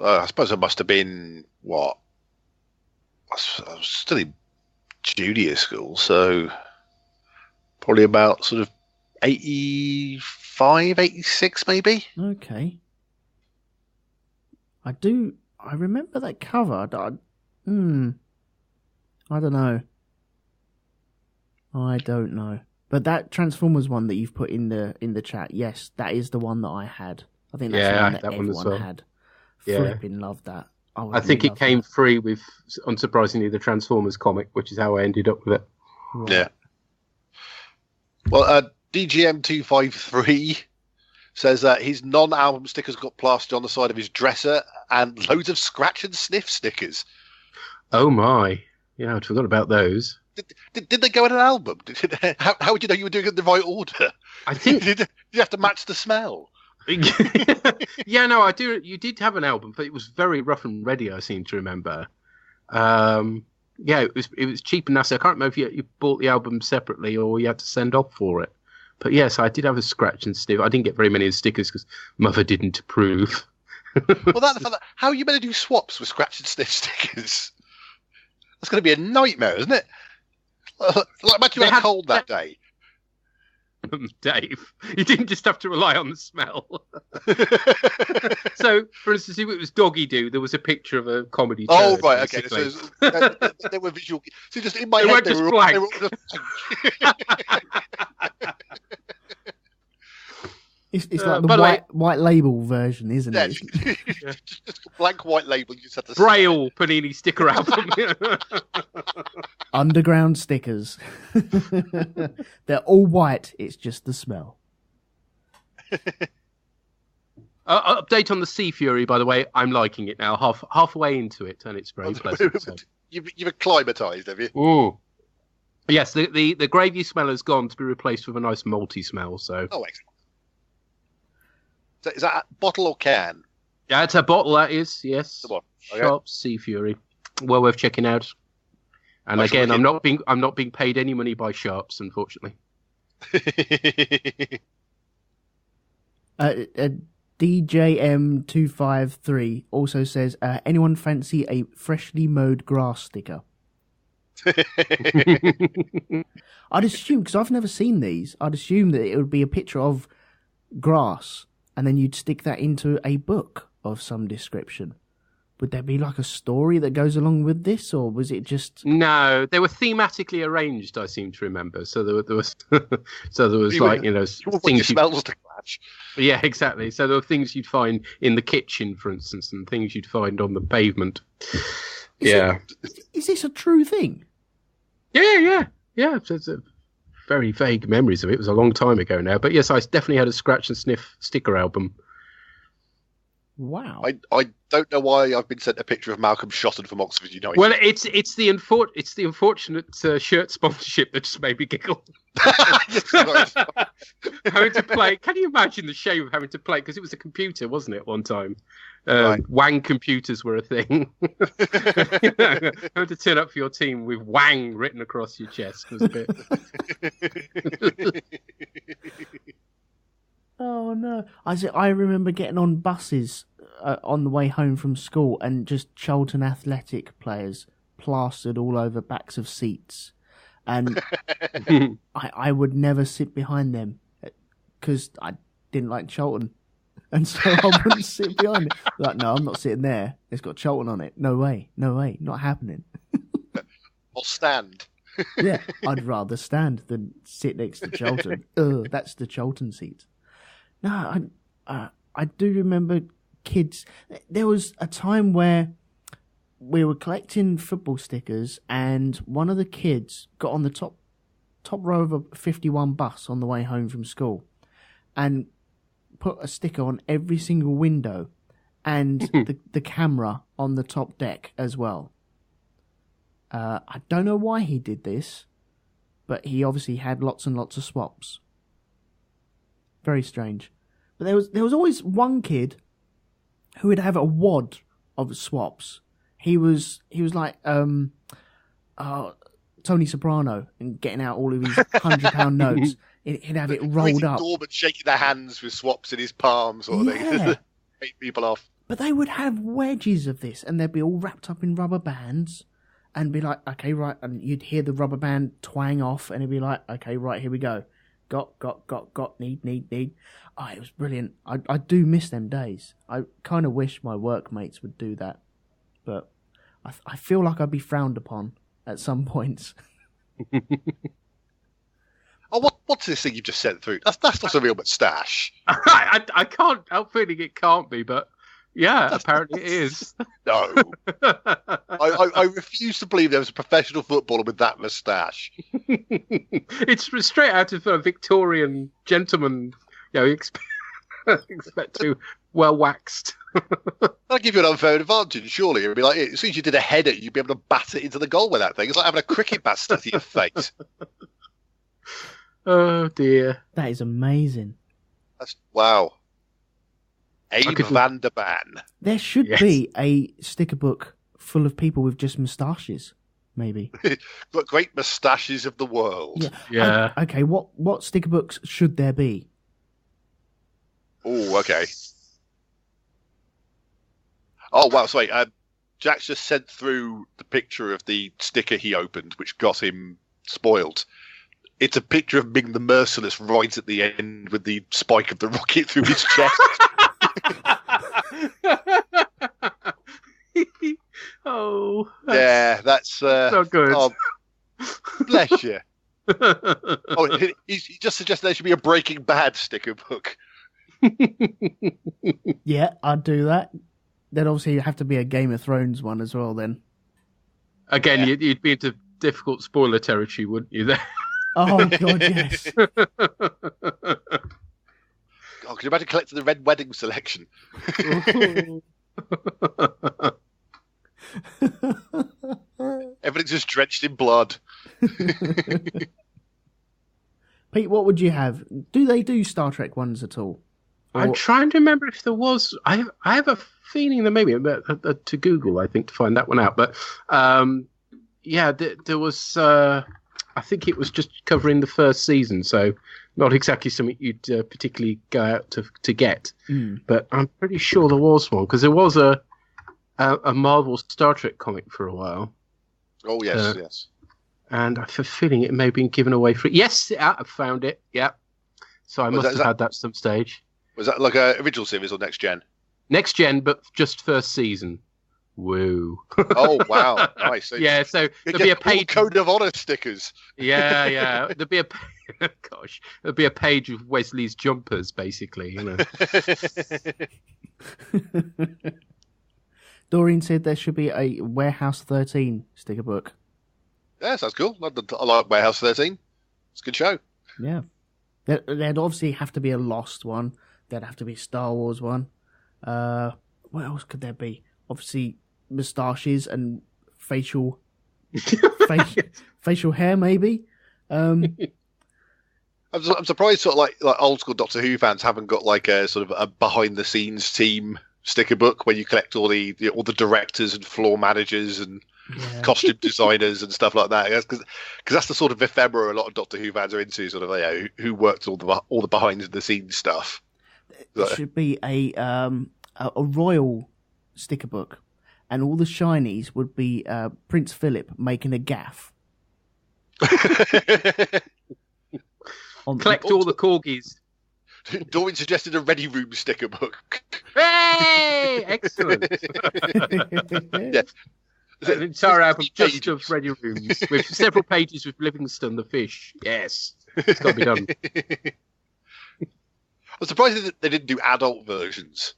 I suppose it must have been, what? I was still in junior school, so probably about sort of 85, 86 maybe. Okay. I remember that cover. I don't know. But that Transformers one that you've put in the chat, yes, that is the one that I had. I think that's the one that everyone had. Yeah. Flipping loved that. I think it came free with, unsurprisingly, the Transformers comic, which is how I ended up with it. Right. Yeah. Well, DGM253 says that his non-album stickers got plastered on the side of his dresser and loads of scratch and sniff stickers. Oh my. Yeah, I'd forgot about those. Did they go in an album? How would you know you were doing it in the right order? I think... Did you have to match the smell? Yeah, no, I do. You did have an album, but it was very rough and ready, I seem to remember. Yeah, it was cheap and nasty. I can't remember if you bought the album separately or you had to send off for it. But yes, I did have a scratch and sniff. I didn't get very many of the stickers because Mother didn't approve. Well, how are you going to do swaps with scratch and sniff stickers? That's going to be a nightmare, isn't it? Like, imagine you had a cold that day. Dave, you didn't just have to rely on the smell. So, for instance, if it was Doggy Doo, there was a picture of a comedy. Oh, right, okay. So they were visual. So just in my head, they were all just It's like the white label version, isn't it? Just a blank white label. You just had to Braille Panini Sticker Album. Underground stickers. They're all white. It's just the smell. Update on the Sea Fury, by the way. I'm liking it now. Halfway into it, and it's very pleasant. So. You've acclimatised, have you? Ooh. Yes, the gravy smell has gone to be replaced with a nice malty smell. So. Oh, excellent. So is that a bottle or can? Yeah, it's a bottle. That is, yes. Okay. Sharp Sea Fury. Well worth checking out. And again, I'm not being paid any money by Sharps, unfortunately. DJM253 also says, anyone fancy a freshly mowed grass sticker? I'd assume, because I've never seen these, I'd assume that it would be a picture of grass and then you'd stick that into a book of some description. Would there be like a story that goes along with this, or was it just... No, they were thematically arranged, I seem to remember. So there was like, things... smells to clash. Yeah, exactly. So there were things you'd find in the kitchen, for instance, and things you'd find on the pavement. Is this a true thing? Yeah. It's a very vague memories of it. It was a long time ago now. But yes, I definitely had a scratch and sniff sticker album. Wow. I don't know why I've been sent a picture of Malcolm Shotton from Oxford United. Well, it's the unfortunate shirt sponsorship that just made me giggle. Having to play. Can you imagine the shame of having to play? Because it was a computer, wasn't it? One time, right. Wang computers were a thing. Having to turn up for your team with Wang written across your chest was a bit. Oh no! I remember getting on buses on the way home from school and just Charlton Athletic players plastered all over backs of seats, and I would never sit behind them because I didn't like Charlton, and so I wouldn't sit behind it. Like, no, I'm not sitting there. It's got Charlton on it. No way, not happening. I'll stand. Yeah, I'd rather stand than sit next to Charlton. That's the Charlton seat. No, I do remember kids. There was a time where we were collecting football stickers, and one of the kids got on the top row of a 51 bus on the way home from school, and put a sticker on every single window, and the camera on the top deck as well. I don't know why he did this, but he obviously had lots and lots of swaps. Very strange. But there was always one kid who would have a wad of swaps. He was like Tony Soprano and getting out all of his £100 notes. He'd have it rolled up. Dormant shaking their hands with swaps in his palms or thing. Make people off. But they would have wedges of this, and they'd be all wrapped up in rubber bands, and be like, okay, right, and you'd hear the rubber band twang off, and it'd be like, okay, right, here we go. Got, need. Oh, it was brilliant. I do miss them days. I kind of wish my workmates would do that. But I feel like I'd be frowned upon at some points. Oh, what's this thing you just sent through? That's not a real moustache. I can't help feeling it can't be, but yeah, apparently it is. No. I refuse to believe there was a professional footballer with that moustache. It's straight out of a Victorian gentleman, expect to well waxed. That'll give you an unfair advantage, surely. It'd be like, as soon as you did a header, you'd be able to bat it into the goal with that thing. It's like having a cricket bat stuck to your face. Oh dear. That is amazing. Wow. Abe van der Ban. There should be a sticker book full of people with just moustaches, maybe. Got great moustaches of the world. Yeah. Okay, what sticker books should there be? Oh, okay. Oh, wow, sorry. Jack's just sent through the picture of the sticker he opened, which got him spoiled. It's a picture of Ming the Merciless right at the end with the spike of the rocket through his chest. Yeah, that's so good. Oh, bless you. He just suggested there should be a Breaking Bad sticker book. Yeah, I'd do that. Then obviously you have to be a Game of Thrones one as well. Then again, you'd be into difficult spoiler territory, wouldn't you? There. Oh God, yes. Oh, could you imagine collecting the Red Wedding selection? Everything's just drenched in blood. Pete, what would you have? Do they do Star Trek ones at all? I'm trying to remember if there was. I have a feeling there may be, but to Google, I think, to find that one out. But yeah, there was. I think it was just covering the first season, so not exactly something you'd particularly go out to get. But I'm pretty sure there was one, because there was a Marvel Star Trek comic for a while. Oh yes, yes. And I have a feeling it may have been given away free. Yes, I found it. Yeah. So I must have had that at some stage. Was that like a original series or next gen? Next gen, but just first season. Woo. Oh, wow. Nice. Yeah, so there'll be a page. Code of Honor stickers. Yeah. There'll be there'll be a page of Wesley's jumpers, basically, you know. Doreen said there should be a Warehouse 13 sticker book. Yeah, sounds cool. I like Warehouse 13. It's a good show. Yeah. There'd obviously have to be a Lost one. There'd have to be a Star Wars one. What else could there be? Obviously, moustaches and facial hair, maybe. I'm surprised, sort of like old school Doctor Who fans haven't got like a sort of a behind the scenes team sticker book where you collect all the directors and floor managers and costume designers and stuff like that. Because that's the sort of ephemera a lot of Doctor Who fans are into, sort of who worked all the behind the scenes stuff. It should be a royal sticker book, and all the shinies would be Prince Philip making a gaff. Collect all the corgis. Doreen suggested a Ready Room sticker book. Hey! Excellent. Yeah. An entire album just of Ready Rooms with several pages with Livingston the fish. Yes. It's got to be done. I'm surprised that they didn't do adult versions.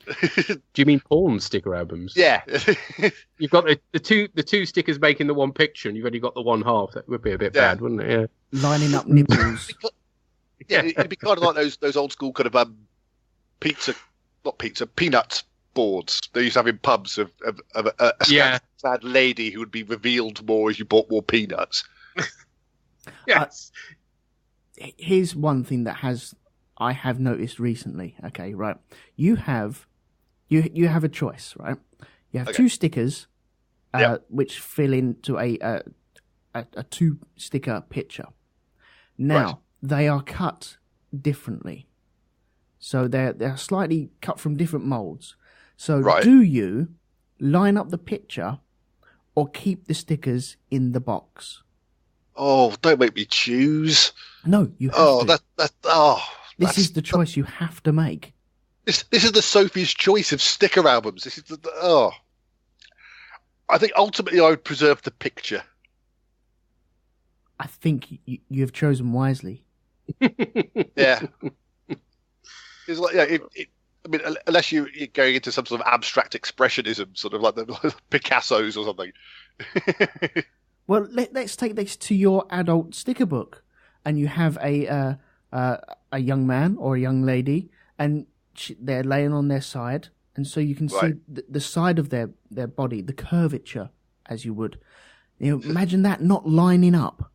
Do you mean porn sticker albums? Yeah. You've got the two stickers making the one picture, and you've only got the one half. That would be a bit bad, wouldn't it? Yeah. Lining up nipples. Yeah, it'd be kind of like those old school kind of peanut boards they used to have in pubs of a sad lady who would be revealed more as you bought more peanuts. Yes. Here's one thing that I have noticed recently. Okay, right. You have a choice, right? You have two stickers, which fill into a 2-sticker picture. Now they are cut differently, so they're slightly cut from different molds. So do you line up the picture or keep the stickers in the box? Oh, don't make me choose. No, you have to. This is the that's choice you have to make. This is the Sophie's Choice of sticker albums. This is I think ultimately I would preserve the picture. I think you have chosen wisely. Yeah. It's like, I mean, unless you're going into some sort of abstract expressionism, sort of like the Picassos or something. Well, let's take this to your adult sticker book, and you have a young man or a young lady, and they're laying on their side, and so you can see the side of their body, the curvature, as you would. You know, imagine that not lining up.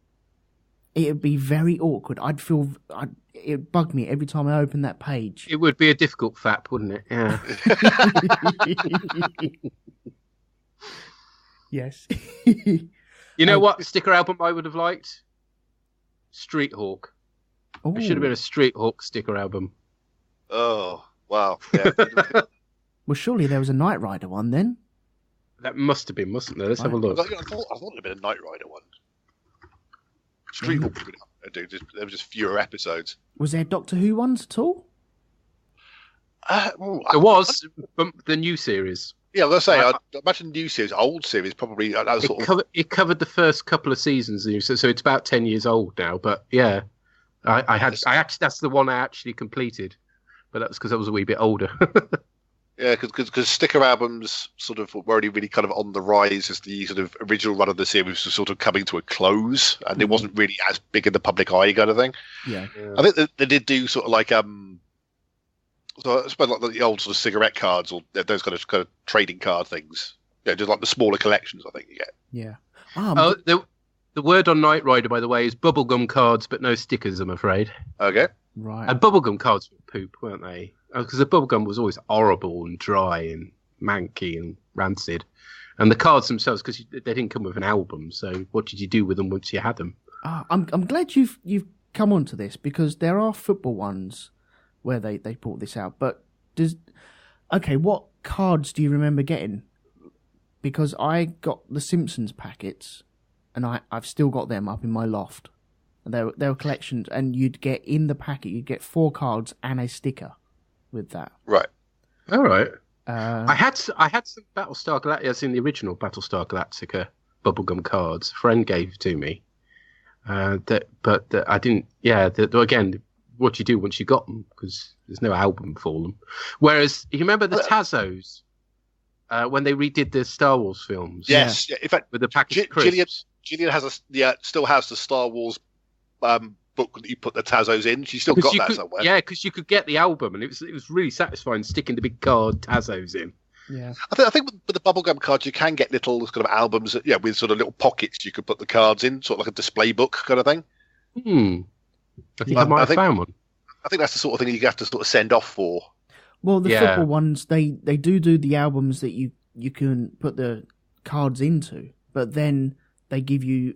It would be very awkward. It'd bug me every time I open that page. It would be a difficult fap, wouldn't it? Yeah. Yes. You know what sticker album I would have liked? Street Hawk. Ooh. It should have been a Street Hawk sticker album. Oh, wow. Yeah. Well, surely there was a Knight Rider one then. That must have been, mustn't there? Let's have a look. I thought it had been a Knight Rider one. Street Hawk would have been up there, dude. There were just fewer episodes. Was there Doctor Who ones at all? There was the new series. Yeah, I was going to say, I imagine new series, old series, probably. It covered the first couple of seasons, so it's about 10 years old now. But yeah, that's the one I actually completed, but that's because I was a wee bit older. Yeah, because sticker albums sort of were only really kind of on the rise as the sort of original run of the series was sort of coming to a close, and it wasn't really as big in the public eye kind of thing. Yeah. I think they did do sort of like so I suppose like the old sort of cigarette cards or those kind of trading card things. Yeah, just like the smaller collections. I think you get. Yeah. There The word on Knight Rider, by the way, is bubblegum cards, but no stickers, I'm afraid. Okay. Right. And bubblegum cards were poop, weren't they? Because the bubblegum was always horrible and dry and manky and rancid. And the cards themselves, because they didn't come with an album, so what did you do with them once you had them? I'm glad you've come on to this, because there are football ones where they brought this out. But what cards do you remember getting? Because I got the Simpsons packets, and I've still got them up in my loft. And they were collections, and you'd get in the packet, you'd get 4 cards and a sticker with that. Right. All right. I had some Battlestar Galactica, as in the original Battlestar Galactica bubblegum cards. A friend gave to me. But I didn't. Yeah. Again, what do you do once you got them? Because there's no album for them. Whereas you remember the Tazos when they redid the Star Wars films. Yes. Yeah. In fact, with the package of crisps. Gillian still has the Star Wars book that you put the Tazos in. She's still got that somewhere. Yeah, because you could get the album, and it was really satisfying sticking the big card Tazos in. Yeah, I think with the bubblegum cards, you can get little kind of albums, with sort of little pockets you could put the cards in, sort of like a display book kind of thing. I think I might have found one. I think that's the sort of thing you have to sort of send off for. Well, the football ones, they do the albums that you can put the cards into, but then they give you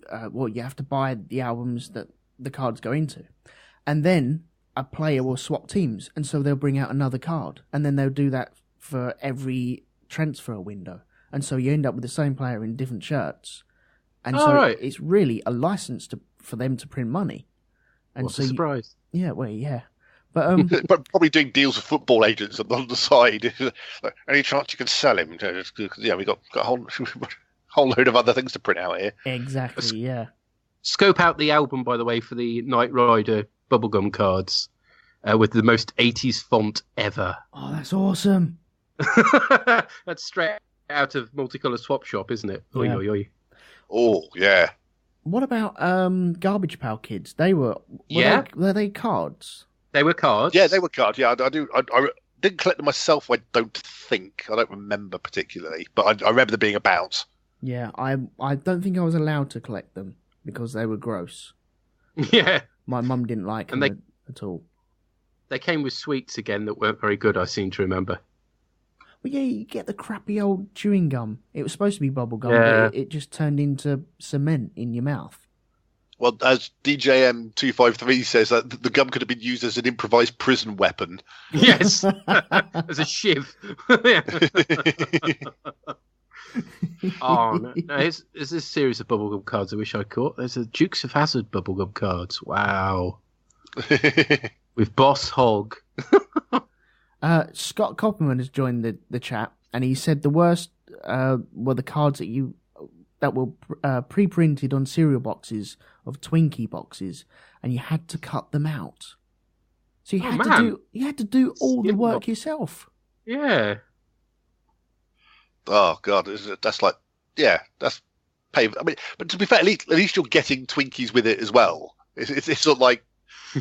you have to buy the albums that the cards go into, and then a player will swap teams, and so they'll bring out another card, and then they'll do that for every transfer window, and so you end up with the same player in different shirts, and it's really a license for them to print money. And what a surprise! But probably doing deals with football agents on the side. Any chance you can sell him? We got a whole load of other things to print out here. Exactly. Yeah. Scope out the album, by the way, for the Knight Rider bubblegum cards with the most 80s font ever. Oh, that's awesome. That's straight out of Multicolour Swap Shop, isn't it? Yeah. Oy, oy, oy. Oh, yeah. What about Garbage Pail Kids? Were they cards? They were cards. Yeah, they were cards. Yeah, I do. I didn't collect them myself, I don't think. I don't remember particularly, but I remember them being about. Yeah, I don't think I was allowed to collect them because they were gross. Yeah. My mum didn't like them at all. They came with sweets again that weren't very good, I seem to remember. Well, yeah, you get the crappy old chewing gum. It was supposed to be bubble gum, but it just turned into cement in your mouth. Well, as DJM253 says, the gum could have been used as an improvised prison weapon. Yes, as a shiv. Oh, no. There's this series of bubblegum cards I wish I caught. There's a Dukes of Hazzard bubblegum cards. Wow. With Boss Hog. Scott Copperman has joined the chat, and he said the worst were the cards that were pre-printed on cereal boxes of Twinkie boxes, and you had to cut them out. So you had to do all the work yourself. Yeah. Oh God, that's like, that's painful. I mean, but to be fair, at least you're getting Twinkies with it as well. It's not like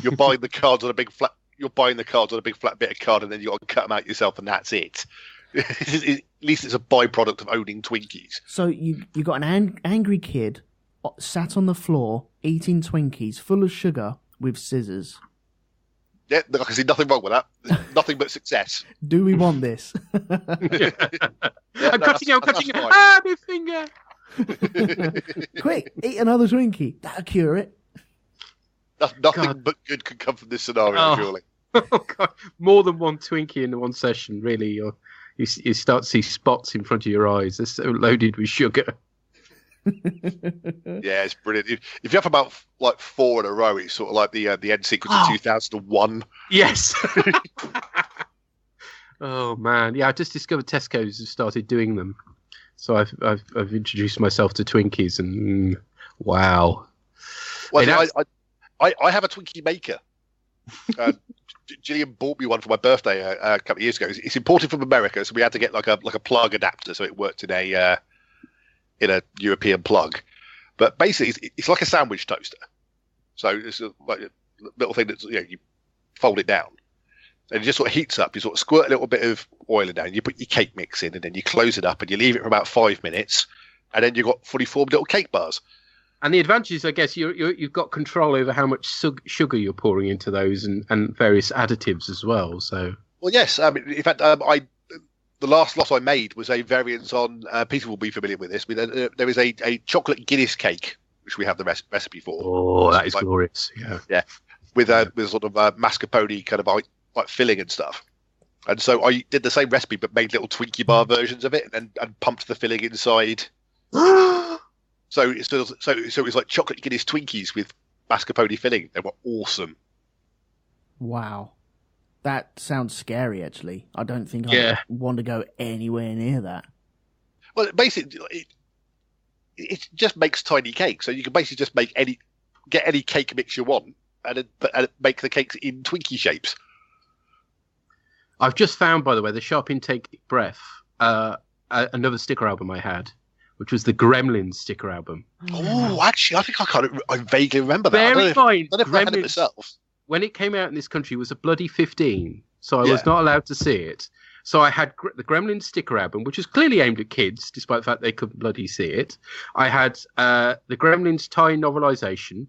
you're buying the cards on a big flat. You're buying the cards on a big flat bit of card, and then you got to cut them out yourself, and that's it. At least it's a byproduct of owning Twinkies. So you got an angry kid sat on the floor eating Twinkies full of sugar with scissors. Yeah, I can see nothing wrong with that. Nothing but success. Do we want this? I'm cutting it. Ah, my finger! Quick, eat another Twinkie. That'll cure it. Nothing but good could come from this scenario, surely. Oh God! More than one Twinkie in one session, really. You start to see spots in front of your eyes. They're so loaded with sugar. Yeah, it's brilliant. If you have about like 4 in a row, it's sort of like the end sequence of 2001. Yes. Oh man, yeah. I just discovered Tesco's have started doing them, so I've introduced myself to Twinkies, and wow. Well, I have a Twinkie maker. Gillian bought me one for my birthday a couple of years ago. It's imported from America, so we had to get like a plug adapter, so it worked in a European plug. But basically, it's like a sandwich toaster. So it's like a little thing that you fold it down, and it just sort of heats up. You sort of squirt a little bit of oil in there, and you put your cake mix in, and then you close it up, and you leave it for about 5 minutes, and then you've got fully formed little cake bars. And the advantage is, I guess, you've got control over how much sugar you're pouring into those and various additives as well. So, well, yes. I mean, in fact, the last lot I made was a variant on. Peter will be familiar with this. But there is a chocolate Guinness cake, which we have the recipe for. Oh, that is glorious! Yeah, with sort of mascarpone kind of like filling and stuff. And so I did the same recipe, but made little Twinkie bar versions of it, and pumped the filling inside. So it was like chocolate Guinness Twinkies with mascarpone filling. They were awesome. Wow. That sounds scary, actually. I don't think I want to go anywhere near that. Well, basically, it just makes tiny cakes. So you can basically just get any cake mix you want and make the cakes in Twinkie shapes. I've just found, by the way, the Sharp Intake Breath, another sticker album I had, which was the Gremlins sticker album. Oh, actually, I think I vaguely remember that. Bear in mind, I had it myself. When it came out in this country, it was a bloody 15, so I was not allowed to see it. So I had the Gremlins sticker album, which was clearly aimed at kids, despite the fact they couldn't bloody see it. I had the Gremlins tie-in novelisation.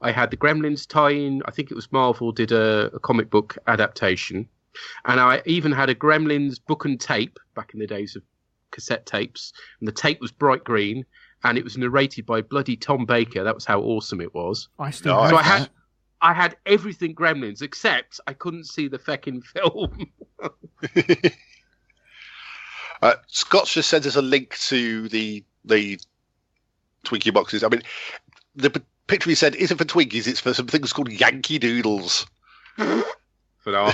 I had the Gremlins tie-in, I think it was Marvel did a comic book adaptation. And I even had a Gremlins book and tape back in the days of cassette tapes, and the tape was bright green, and it was narrated by bloody Tom Baker. That was how awesome it was. I had everything Gremlins, except I couldn't see the feckin' film. Scott's just sent us a link to the Twinkie boxes. I mean, the picture he said isn't for Twinkies; it's for some things called Yankee Doodles. For now.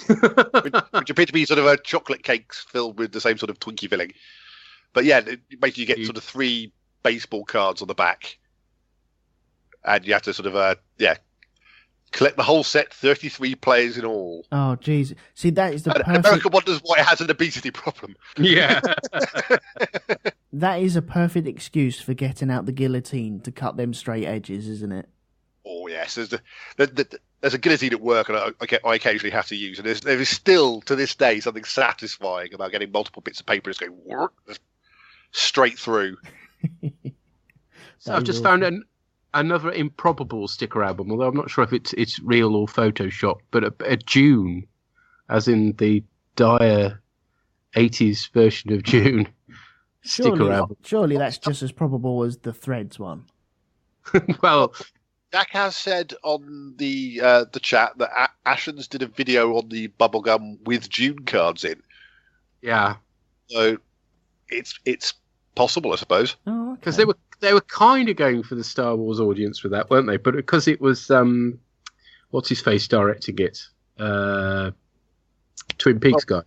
which appear to be sort of a chocolate cakes filled with the same sort of Twinkie filling. But yeah, basically you get sort of 3 baseball cards on the back, and you have to sort of collect the whole set, 33 players in all. Oh, jeez. See, that is the perfect... America wonders why it has an obesity problem. Yeah. That is a perfect excuse for getting out the guillotine to cut them straight edges, isn't it? Oh, yes. There's a guillotine at work, and I occasionally have to use. And there is still, to this day, something satisfying about getting multiple bits of paper just going straight through. So I've just found another improbable sticker album, although I'm not sure if it's real or Photoshop, but a June, as in the dire 80s version of June sticker album. Surely that's just as probable as the Threads one. Well... Jack has said on the chat that Ashens did a video on the bubblegum with June cards in. Yeah. So it's possible, I suppose. Oh, okay. Because they were kind of going for the Star Wars audience with that, weren't they? But because it was what's his face directing it, Twin Peaks guy.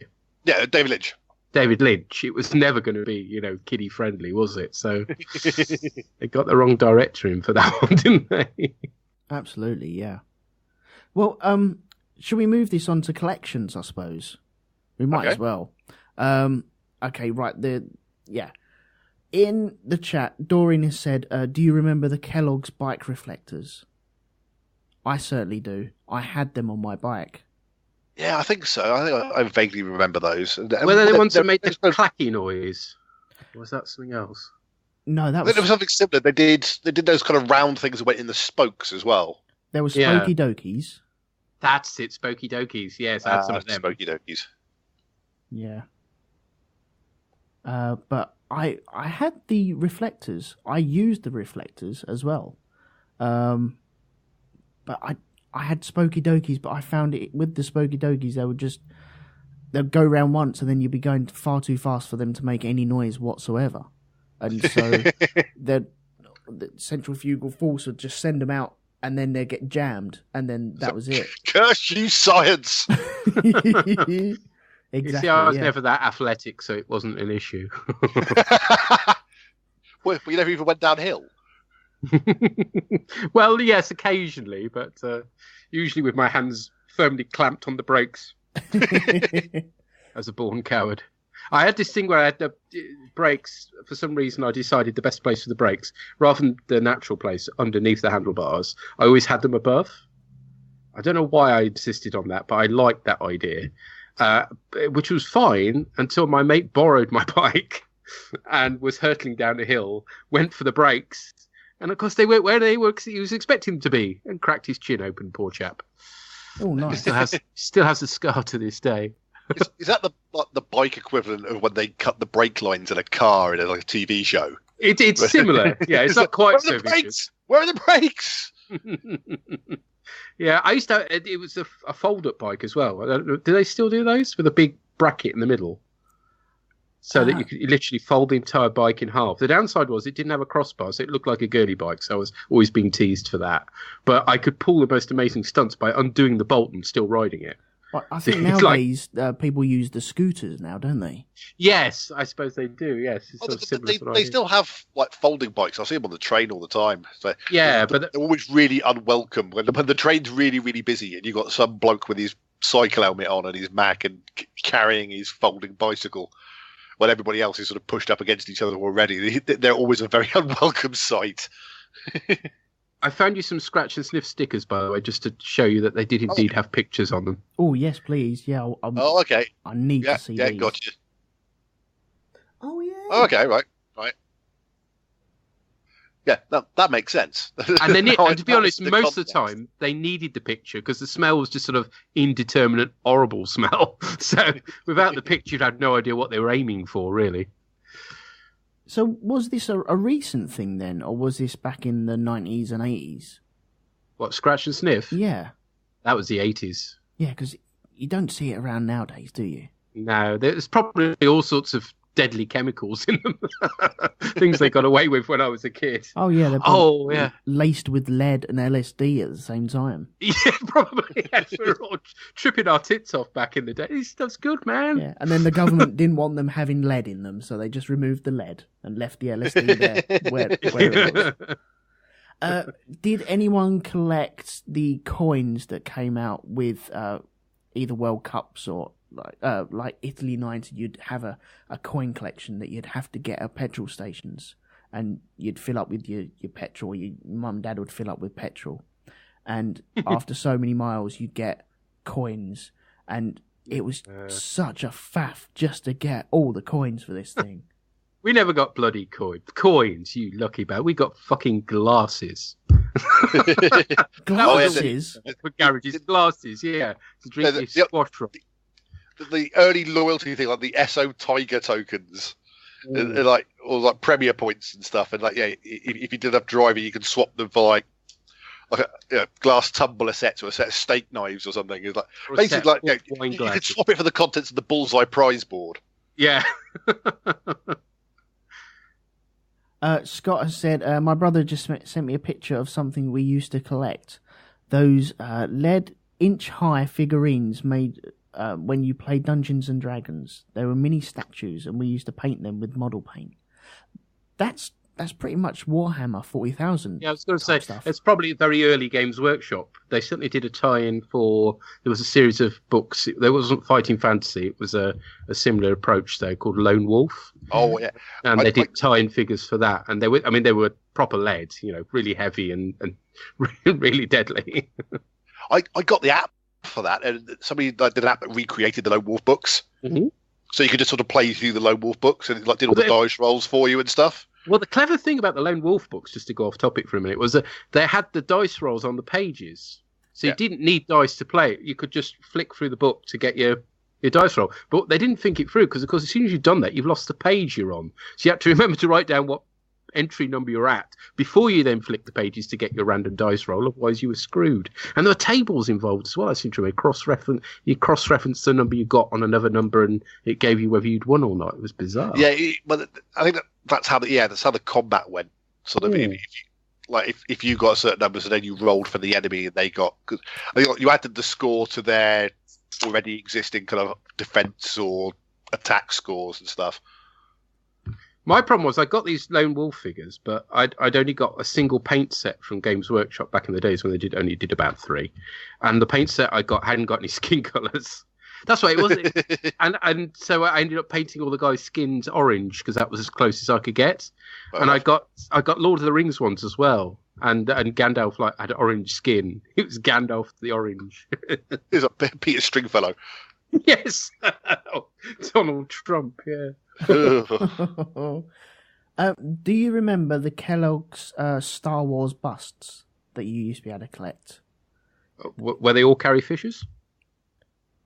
Yeah, David Lynch. David Lynch. It was never going to be, kiddie friendly, was it? So they got the wrong director in for that one, didn't they? Absolutely, yeah. Well, should we move this on to collections? I suppose we might as well. Okay, right. In the chat, Doreen has said, "Do you remember the Kellogg's bike reflectors?" I certainly do. I had them on my bike. Yeah, I think so. I think I vaguely remember those. Were they the ones that made the clacky noise? Or was that something else? No, that was something similar. They did those kind of round things that went in the spokes as well. There was Spooky Dokies. That's it, Spooky Dokies. Yes, I had some of them. Spooky Dokies. Yeah. But I had the reflectors. I used the reflectors as well. But I had Spooky Dokies, but I found it with the Spooky Dokies, they'd go round once and then you'd be going far too fast for them to make any noise whatsoever. And so the centrifugal force would just send them out and then they'd get jammed and then that was it. Curse you, science! Exactly. You see, I was never that athletic, so it wasn't an issue. Well, you never even went downhill. Well, yes, occasionally, but usually with my hands firmly clamped on the brakes as a born coward. I had this thing where I had the brakes. For some reason, I decided the best place for the brakes, rather than the natural place underneath the handlebars, I always had them above. I don't know why I insisted on that, but I liked that idea, which was fine until my mate borrowed my bike and was hurtling down a hill, went for the brakes, And of course they weren't where he was expecting them to be, and cracked his chin open, poor chap. Oh, nice. Still has a scar to this day. Is that the bike equivalent of when they cut the brake lines in a car in a TV show? It's similar. Yeah, it's not quite so vicious. Where are the brakes? Yeah, I used to. It was a fold-up bike as well. Do they still do those with a big bracket in the middle, so that you could literally fold the entire bike in half? The downside was it didn't have a crossbar, so it looked like a girly bike. So I was always being teased for that. But I could pull the most amazing stunts by undoing the bolt and still riding it. I think nowadays people use the scooters now, don't they? Yes, I suppose they do. Yes, they still have like folding bikes. I see them on the train all the time. So yeah, but they're always really unwelcome when the train's really, really busy and you've got some bloke with his cycle helmet on and his Mac and carrying his folding bicycle, while everybody else is sort of pushed up against each other already. They're always a very unwelcome sight. I found you some scratch and sniff stickers, by the way, just to show you that they did indeed have pictures on them. Oh, yes, please. Yeah. Okay. I need to see these. Yeah, gotcha. Oh, yeah. Oh, okay, right. Yeah, that makes sense. And and to be honest, most of the time, they needed the picture because the smell was just sort of indeterminate, horrible smell. So without the picture, you'd have no idea what they were aiming for, really. So was this a recent thing then, or was this back in the 90s and 80s? What, scratch and sniff? Yeah. That was the 80s. Yeah, because you don't see it around nowadays, do you? No, there's probably all sorts of deadly chemicals in them. Things they got away with when I was a kid. Oh, yeah. They're laced with lead and LSD at the same time. Yeah, probably. Yes, we were all tripping our tits off back in the day. This stuff's good, man. Yeah, and then the government didn't want them having lead in them, so they just removed the lead and left the LSD there where it was. Did anyone collect the coins that came out with either World Cups or like Italy 90? You'd have a coin collection that you'd have to get at petrol stations, and you'd fill up with your petrol. Your mum and dad would fill up with petrol, and after so many miles, you'd get coins, and it was such a faff just to get all the coins for this thing. We never got bloody coins, you lucky bag. We got fucking glasses. Glasses? For garages, glasses, yeah. To drink your squash from. The early loyalty thing, like the SO Tiger tokens, like Premier points and stuff, and if you did enough driving, you could swap them for like a glass tumbler set or a set of steak knives or something. It's like basically you could swap it for the contents of the Bullseye prize board. Yeah. Scott has said, my brother just sent me a picture of something we used to collect. Those lead inch-high figurines made when you play Dungeons and Dragons. They were mini statues, and we used to paint them with model paint. That's pretty much Warhammer 40,000. Yeah, I was going to say, stuff. It's probably very early Games Workshop. They certainly did a tie-in for... There was a series of books. There wasn't Fighting Fantasy. It was a similar approach, though, called Lone Wolf. Oh, yeah. And they did tie-in figures for that. And they were proper lead, really heavy and really deadly. I got the app for that, and somebody did an app that recreated the Lone Wolf books. Mm-hmm. So you could just sort of play through the Lone Wolf books, and it did all the dice rolls for you and stuff. Well, the clever thing about the Lone Wolf books, just to go off topic for a minute, was that they had the dice rolls on the pages. So you didn't need dice to play it. You could just flick through the book to get your dice roll. But they didn't think it through because, of course, as soon as you've done that, you've lost the page you're on. So you had to remember to write down what entry number you're at before you then flick the pages to get your random dice roll. Otherwise, you were screwed. And there were tables involved as well, I seem to remember. You cross-referenced the number you got on another number, and it gave you whether you'd won or not. It was bizarre. Yeah, but I think that's how the combat went. Sort of, if you got certain numbers and then you rolled for the enemy and they got, because you added the score to their already existing kind of defense or attack scores and stuff. My problem was I got these Lone Wolf figures, but I'd only got a single paint set from Games Workshop back in the days when they only did about 3, and the paint set I got hadn't got any skin colours. That's why it wasn't. and so I ended up painting all the guys' skins orange because that was as close as I could get. And I got Lord of the Rings ones as well, and Gandalf had orange skin. It was Gandalf the Orange. It was a Peter Stringfellow. Yes, Donald Trump. Yeah. Do you remember the Kellogg's Star Wars busts that you used to be able to collect? Where they all carry fishes?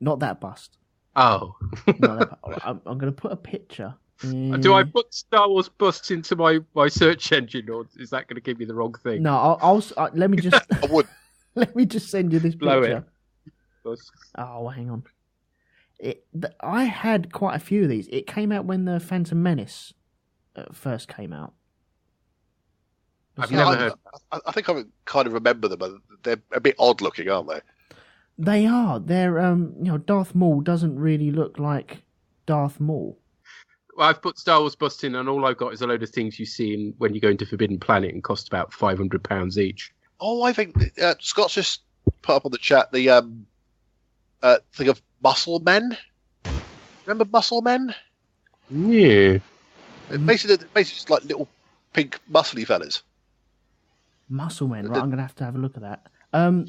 Not that bust. Oh. I'm going to put a picture. Do I put Star Wars busts into my search engine, or is that going to give me the wrong thing? No, I'll let me just. I would. Let me just send you this picture. Blow it. Oh, hang on. I had quite a few of these. It came out when the Phantom Menace first came out. I've never heard. I think I kind of remember them, but they're a bit odd looking, aren't they? They are. They're Darth Maul doesn't really look like Darth Maul. Well, I've put Star Wars bust in, and all I've got is a load of things you see when you go into Forbidden Planet and cost about £500 each. Oh, I think Scott's just put up on the chat the thing of Muscle Men. Remember Muscle Men? Yeah. Basically, it's like little pink muscly fellas. Muscle Men, right? I'm going to have a look at that.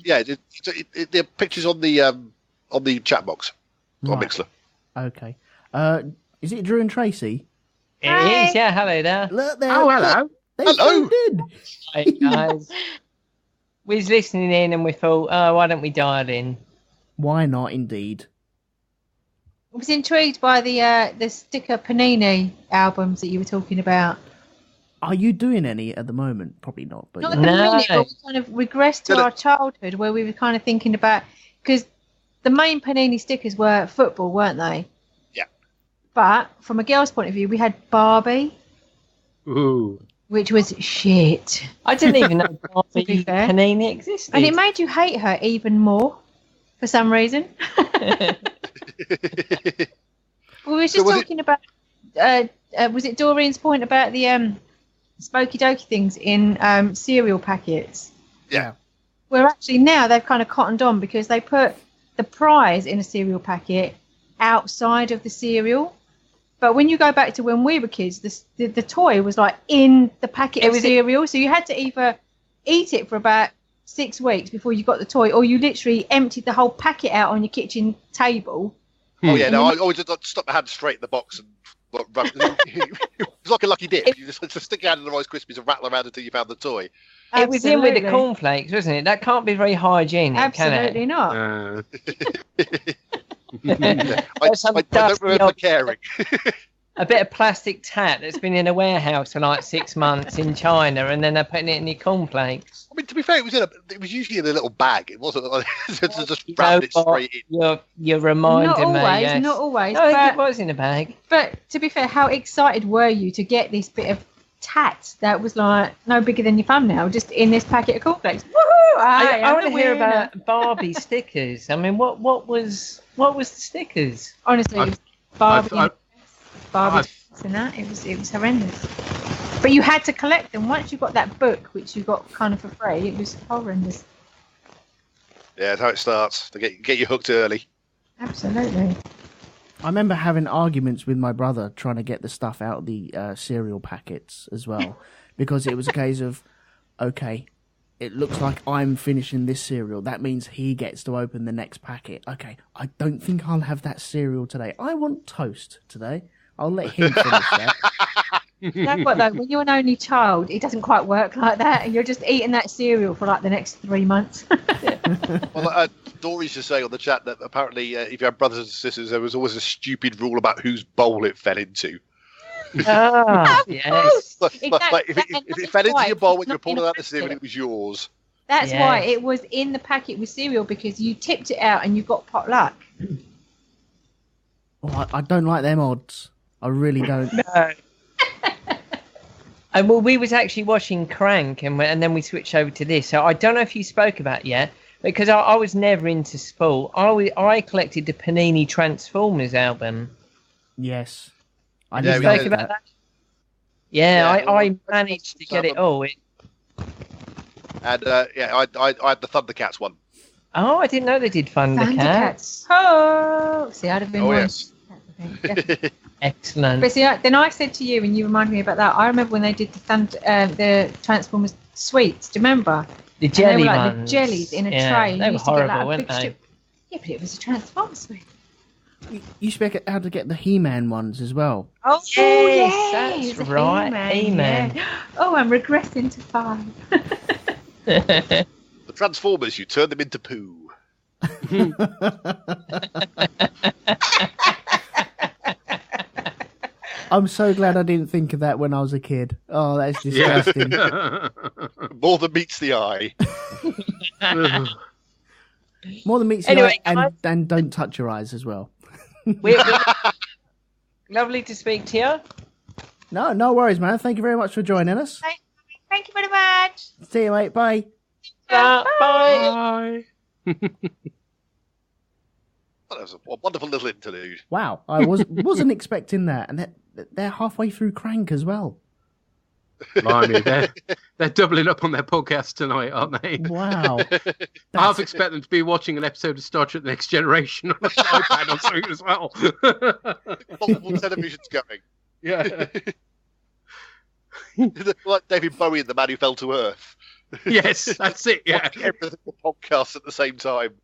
Yeah, there are pictures on the chat box on Right. Mixler. Okay. Is it Drew and Tracy? It is, yeah. Hello there. Look there. Oh, hello. They Hello. did. Hi, guys. We was listening in and we thought, oh, why don't we dial in? Why not? Indeed. I was intrigued by the sticker Panini albums that you were talking about. Are you doing any at the moment? Probably not. But Not yeah. at the No. minute, but we kind of regressed to No, no. our childhood where we were kind of thinking about, because the main Panini stickers were football, weren't they? Yeah. But from a girl's point of view, we had Barbie, Ooh. which was shit. I didn't even know To Barbie be fair. Panini existed. And it made you hate her even more for some reason. We were just So was talking about, was it Doreen's point about the spooky dokey things in cereal packets? Yeah. Where actually now they've kind of cottoned on because they put the prize in a cereal packet outside of the cereal. But when you go back to when we were kids, the toy was like in the packet of cereal. So you had to either eat it for about 6 weeks before you got the toy, or you literally emptied the whole packet out on your kitchen table. Oh yeah, no, I always just stuck my hand straight in the box and rub. It was like a lucky dip. You just stick your hand in the Rice Krispies and rattle around until you found the toy. It was in with the Absolutely. cornflakes, wasn't it? That can't be very hygienic, Absolutely can not. I Some don't dusty remember old- caring. it? A bit of plastic tat that's been in a warehouse for like 6 months in China, and then they're putting it in your cornflakes. I mean, to be fair, it was usually in a little bag. It wasn't like just wrapped it straight in. You're reminding Not me. always, Yes. not always. No, I think it but, was in a bag. but to be fair, how excited were you to get this bit of tat that was like no bigger than your thumbnail, just in this packet of cornflakes? Woohoo! I want to the hear winner. about Barbie stickers. I mean, what was the stickers? Honestly, I've- it was Barbie, I've- Barbie and that. It was horrendous. But you had to collect them once you got that book, which you got kind of for free. It was horrendous. Yeah, that's how it starts. To get you hooked early. Absolutely. I remember having arguments with my brother trying to get the stuff out of the cereal packets as well, because it was a case of, okay, it looks like I'm finishing this cereal. That means he gets to open the next packet. Okay, I don't think I'll have that cereal today. I want toast today. I'll let him finish that. You know what though? When you're an only child, it doesn't quite work like that, and you're just eating that cereal for like the next 3 months. Well, Dory's just saying on the chat that apparently if you have brothers and sisters, there was always a stupid rule about whose bowl it fell into. Ah, yes. Like, if it fell into your bowl when you were pulling out the cereal, it was yours. That's why Yes. it was in the packet with cereal, because you tipped it out and you got pot luck. Oh, I don't like them odds. I really don't. And well, we was actually watching Crank, and then we switched over to this. So I don't know if you spoke about it yet, because I was never into sport. I collected the Panini Transformers album. Yes. I Yeah, did we know Spoke about that. Yeah, Yeah, I managed to get it all. And yeah, I had the Thundercats one. Oh, I didn't know they did Thundercats. Oh, see, I'd have been Oh more yes. into that, I think. Excellent. But see, then I said to you, and you reminded me about that. I remember when they did the Transformers sweets. Do you remember? The And they jelly were like ones. the jellies in a yeah, tray. and They you were used to get, like, horrible, a weren't big they? strip. Yeah, but it was a Transformers sweet. You used to be able to get the He-Man ones as well. Oh, Yes, that's right. He-Man. Yeah. Oh, I'm regressing to 5. The Transformers, you turn them into poo. I'm so glad I didn't think of that when I was a kid. Oh, that's disgusting. More than meets the eye. More than meets Anyway, the eye, and don't touch your eyes as well. Lovely to speak to you. No worries, man. Thank you very much for joining us. Thank you very much. See you, mate. Bye. Bye. That was a wonderful little interlude. Wow, I wasn't expecting that, and they're halfway through Crank as well. Blimey, they're doubling up on their podcast tonight, aren't they? Wow. I half expect them to be watching an episode of Star Trek: The Next Generation on an iPad or something as well. Multiple televisions going. Yeah. Like David Bowie and The Man Who Fell to Earth. Yes, that's it. Yeah. Watching everything on podcasts at the same time.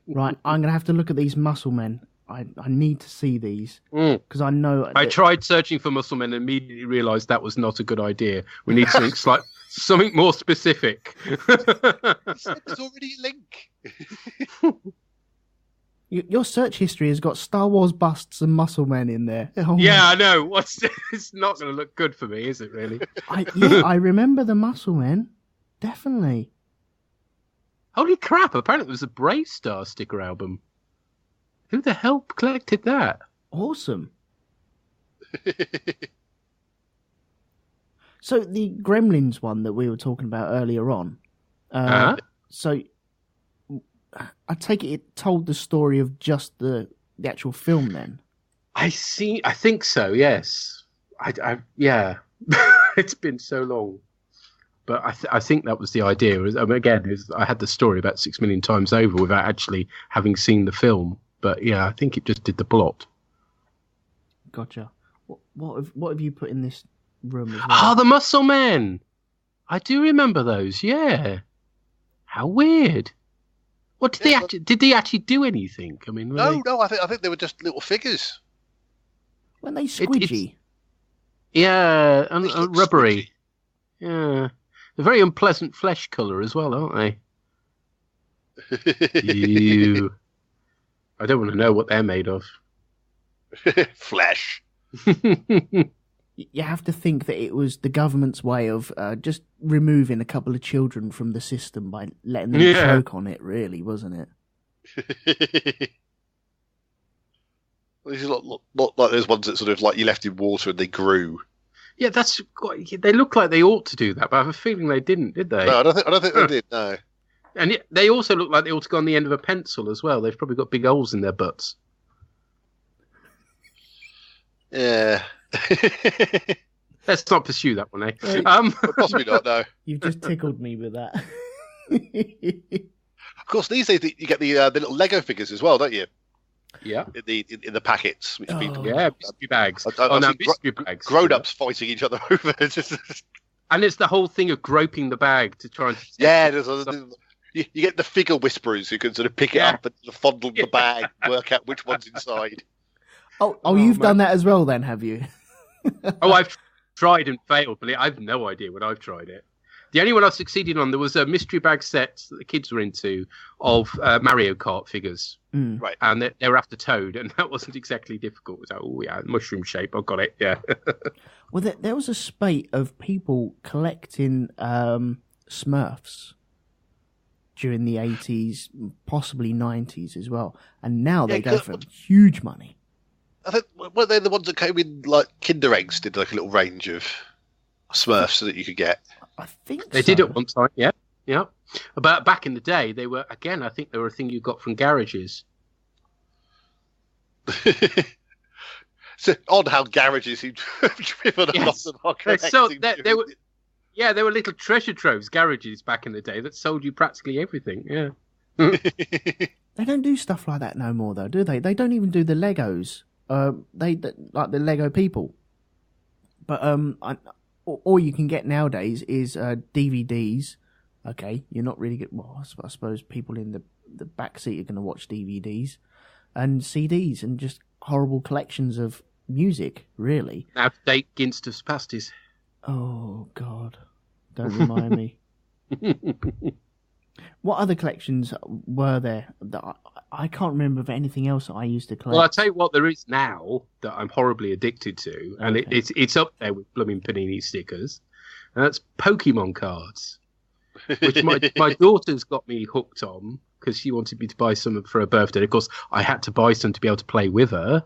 Right, I'm going to have to look at these Muscle Men. I need to see these because I know. I tried searching for Muscle Men and immediately realised that was not a good idea. We need something more specific. There's already a link. Your search history has got Star Wars busts and Muscle Men in there. Oh, Yeah, I know. It's not going to look good for me, is it? Really? I remember the Muscle Men. Definitely. Holy crap! Apparently, it was a Brave Star sticker album. Who the hell collected that? Awesome. So the Gremlins one that we were talking about earlier on. So I take it told the story of just the actual film then. I think so. Yes. Yeah. It's been so long, but I think that was the idea. I had the story about 6 million times over without actually having seen the film. But yeah, I think it just did the plot. Gotcha. What have you put in this room as well? Oh, the Muscle Men! I do remember those. Yeah. How weird. What did they actually do anything? I mean, no. I think they were just little figures. Weren't they squidgy? Yeah, and rubbery. Squidgy. Yeah, they're very unpleasant flesh colour as well, aren't they? Ew. I don't want to know what they're made of. Flesh. You have to think that it was the government's way of just removing a couple of children from the system by letting them choke on it, really, wasn't it? These are not like those ones that sort of like you left in water and they grew. Yeah, they look like they ought to do that, but I have a feeling they didn't, did they? No, I don't think they did, no. And they also look like they ought to go on the end of a pencil as well. They've probably got big holes in their butts. Yeah. Let's not pursue that one, eh? Possibly not, no. You've just tickled me with that. Of course, these days you get the little Lego figures as well, don't you? Yeah. In the packets, which people... Yeah, mystery bags. Mystery bags. Grown-ups fighting each other over. And it's the whole thing of groping the bag to try and... Yeah, you get the figure whisperers who can sort of pick it up and fondle the bag, work out which one's inside. Oh, you've done that as well then, have you? I've tried and failed, but I've no idea when I've tried it. The only one I've succeeded on, there was a mystery bag set that the kids were into of Mario Kart figures. Right. And they were after Toad, and that wasn't exactly difficult. It was like, oh yeah, mushroom shape, I've got it, yeah. Well, there was a spate of people collecting Smurfs during the 80s, possibly 90s as well. And now they go for huge money. I think weren't they the ones that came in like Kinder Eggs? Did like a little range of Smurfs that you could get. I think they did at one time. Yeah. But back in the day, they were again. I think they were a thing you got from garages. It's odd how garages seem to have driven a lot of our collecting. They were. Yeah, there were little treasure troves, garages back in the day that sold you practically everything. Yeah. They don't do stuff like that no more, though, do they? They don't even do the Legos. They like the Lego people. But all you can get nowadays is DVDs. Okay, you're not really good. Well, I suppose people in the back seat are going to watch DVDs. and CDs and just horrible collections of music, really. Out-to-date Ginster's pasties. Oh, God. Don't remind me. What other collections were there? That I can't remember of anything else that I used to collect. Well, I'll tell you what there is now that I'm horribly addicted to, and it's up there with blooming Panini stickers, and that's Pokemon cards, which my daughter's got me hooked on because she wanted me to buy some for her birthday. Of course, I had to buy some to be able to play with her.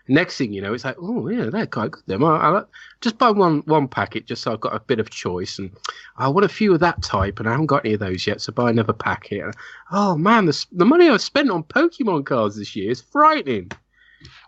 Next thing you know, it's like, oh yeah, they're quite good. Them, I'll just buy one packet just so I've got a bit of choice, and I want a few of that type, and I haven't got any of those yet, so buy another packet. Oh man, the money I've spent on Pokemon cards this year is frightening.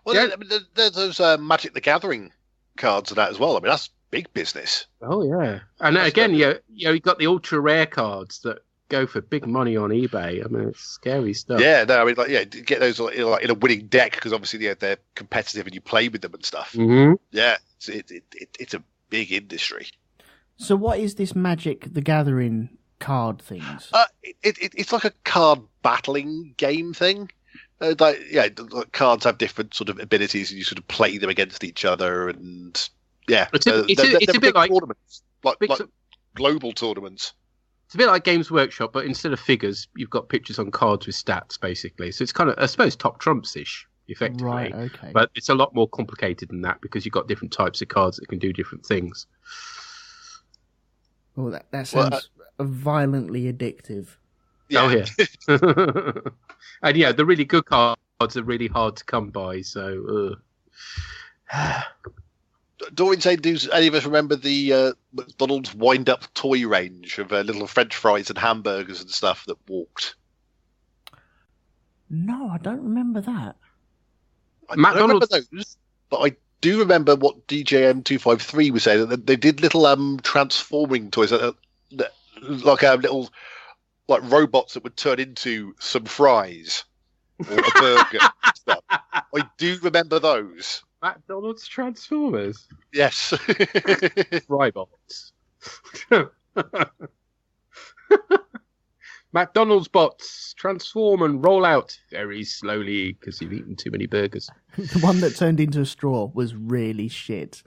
Well, yeah. There's those Magic the Gathering cards and that as well. I mean, that's big business. Oh yeah, and that's again, you got the ultra rare cards that go for big money on eBay. I mean, it's scary stuff. Yeah, no, I mean, get those like in a winning deck because obviously they're competitive and you play with them and stuff. Mm-hmm. Yeah, it's a big industry. So, what is this Magic the Gathering card things? It's like a card battling game thing. Cards have different sort of abilities, and you sort of play them against each other, and yeah, it's a bit like tournaments, like global tournaments. It's a bit like Games Workshop, but instead of figures, you've got pictures on cards with stats, basically. So it's kind of, I suppose, Top Trumps-ish, effectively. Right, okay. But it's a lot more complicated than that because you've got different types of cards that can do different things. Well, that sounds violently addictive. Yeah. Oh, yeah. And yeah, the really good cards are really hard to come by, so... Doreen saying, do any of us remember the McDonald's wind-up toy range of little French fries and hamburgers and stuff that walked? No, I don't remember that. I don't remember those, but I do remember what DJM253 was saying. That they did little transforming toys, like little robots that would turn into some fries or a burger and stuff. I do remember those. McDonald's Transformers? Yes. Robots. McDonald's bots transform and roll out very slowly because you've eaten too many burgers. The one that turned into a straw was really shit.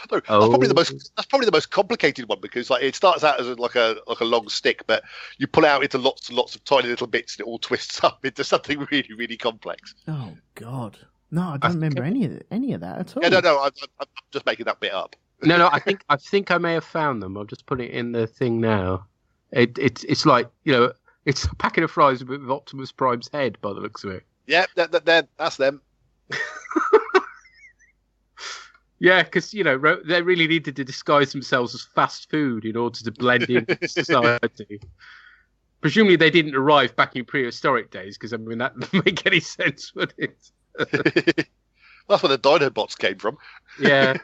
That's probably the most complicated one because it starts out as like a long stick, but you pull it out into lots and lots of tiny little bits, and it all twists up into something really, really complex. Oh God, no, I don't remember any of that at all. Yeah, no, I'm just making that bit up. No, I think I may have found them. I'll just put it in the thing now. It's like it's a packet of fries with Optimus Prime's head by the looks of it. Yeah, that's them. Yeah, because, they really needed to disguise themselves as fast food in order to blend into society. Presumably they didn't arrive back in prehistoric days, because, I mean, that doesn't make any sense, would it? That's where the Dinobots came from. Yeah.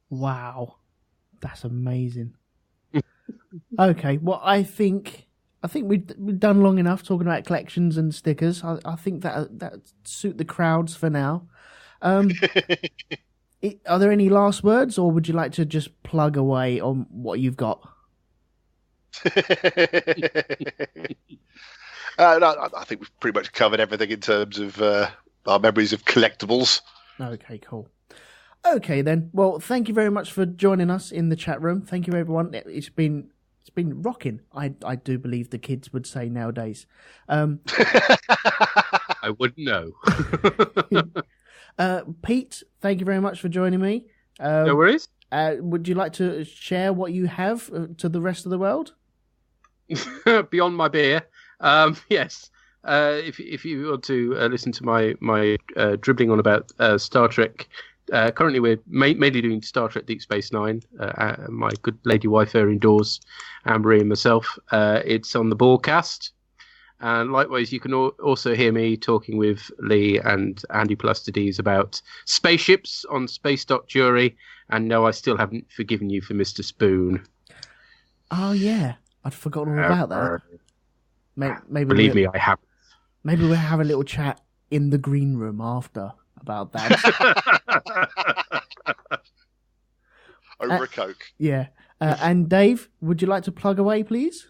Wow. That's amazing. Okay, well, I think we've done long enough talking about collections and stickers. I think that suit the crowds for now. Are there any last words, or would you like to just plug away on what you've got? No, I think we've pretty much covered everything in terms of our memories of collectibles. Okay, cool. Okay, then. Well, thank you very much for joining us in the chat room. Thank you, everyone. It's been rocking. I do believe the kids would say nowadays. I wouldn't know. Pete, thank you very much for joining me. No worries. Would you like to share what you have to the rest of the world? Beyond my beer. Yes. If you want to listen to my dribbling on about Star Trek, currently we're mainly doing Star Trek Deep Space Nine. My good lady wife are indoors, Anne-Marie and myself. It's on the broadcast. And likewise, you can also hear me talking with Lee and Andy Plastides about spaceships on Space Dock Jury. And no, I still haven't forgiven you for Mr. Spoon. Oh, yeah. I'd forgotten all about that. Maybe Believe me, I haven't. Maybe we'll have a little chat in the green room after about that. Over a Coke. Yeah. And Dave, would you like to plug away, please?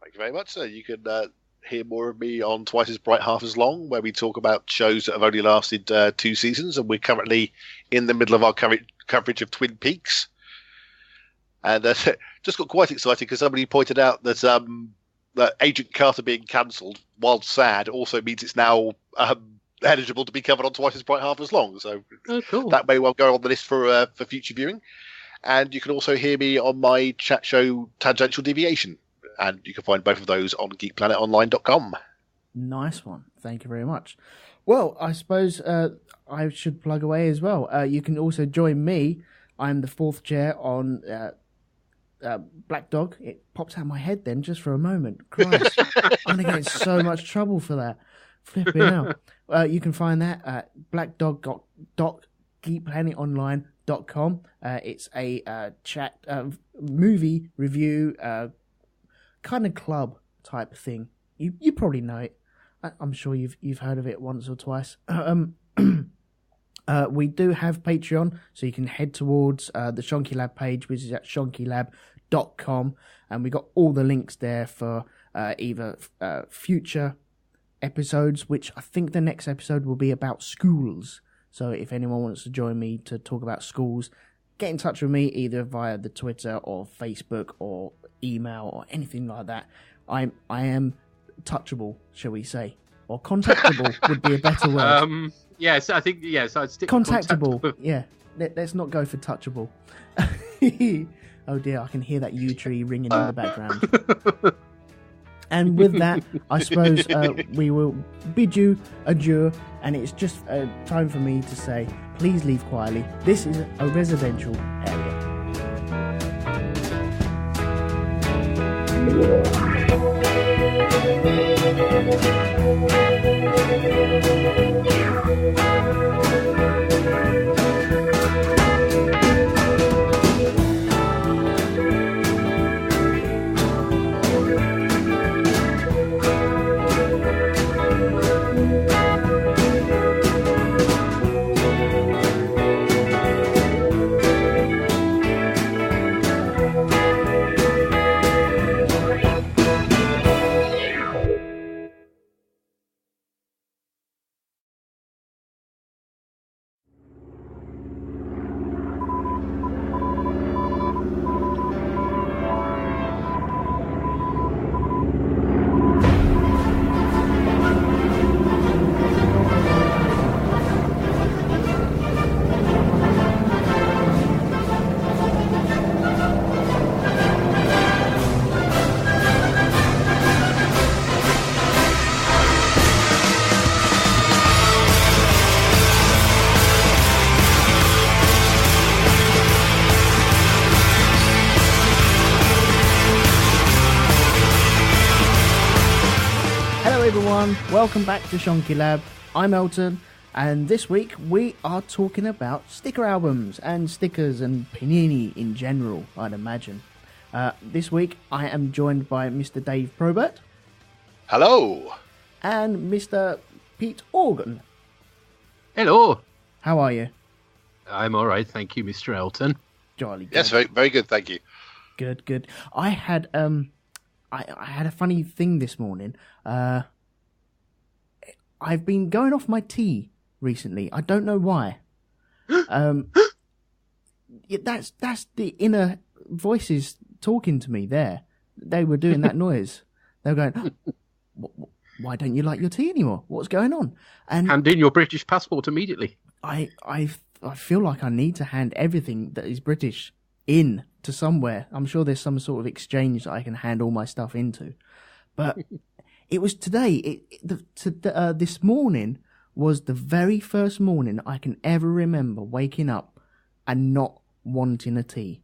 Thank you very much, sir. You can hear more of me on Twice as Bright, Half as Long, where we talk about shows that have only lasted 2 seasons, and we're currently in the middle of our coverage of Twin Peaks. And just got quite excited because somebody pointed out that that Agent Carter being cancelled, while sad, also means it's now eligible to be covered on Twice as Bright, Half as Long. So cool. That may well go on the list for future viewing. And you can also hear me on my chat show Tangential Deviation. And you can find both of those on geekplanetonline.com. Nice one. Thank you very much. Well, I suppose I should plug away as well. You can also join me. I'm the 4th chair on Black Dog. It pops out of my head then just for a moment. Christ, I'm going to get in so much trouble for that. Flipping out. You can find that at blackdog.geekplanetonline.com. It's a chat movie review kind of club type thing. You probably know it. I'm sure you've heard of it once or twice. We do have Patreon, so you can head towards the Shonky Lab page, which is at shonkylab.com, and we got all the links there for either future episodes, which I think the next episode will be about schools. So if anyone wants to join me to talk about schools, get in touch with me either via the Twitter or Facebook or email or anything like that. I am touchable, shall we say, or contactable would be a better word. Yes, I think yes. I'd stick contactable. With Yeah, let's not go for touchable. Oh dear, I can hear that yew tree ringing in the background. And with that, I suppose we will bid you adieu, and it's just time for me to say, please leave quietly. This is a residential area. Welcome back to Shonky Lab. I'm Elton, and this week we are talking about sticker albums and stickers and Panini in general, I'd imagine. This week I am joined by Mr. Dave Probert. Hello. And Mr. Pete Organ. Hello. How are you? I'm all right, thank you, Mr. Elton. Jolly good. Yes, very, very good, thank you. Good. I had I had a funny thing this morning. I've been going off my tea recently. I don't know why. That's the inner voices talking to me there. They were doing that noise. They were going, why don't you like your tea anymore? What's going on? And hand in your British passport immediately. I feel like I need to hand everything that is British in to somewhere. I'm sure there's some sort of exchange that I can hand all my stuff into. But it was today. This morning was the very first morning I can ever remember waking up and not wanting a tea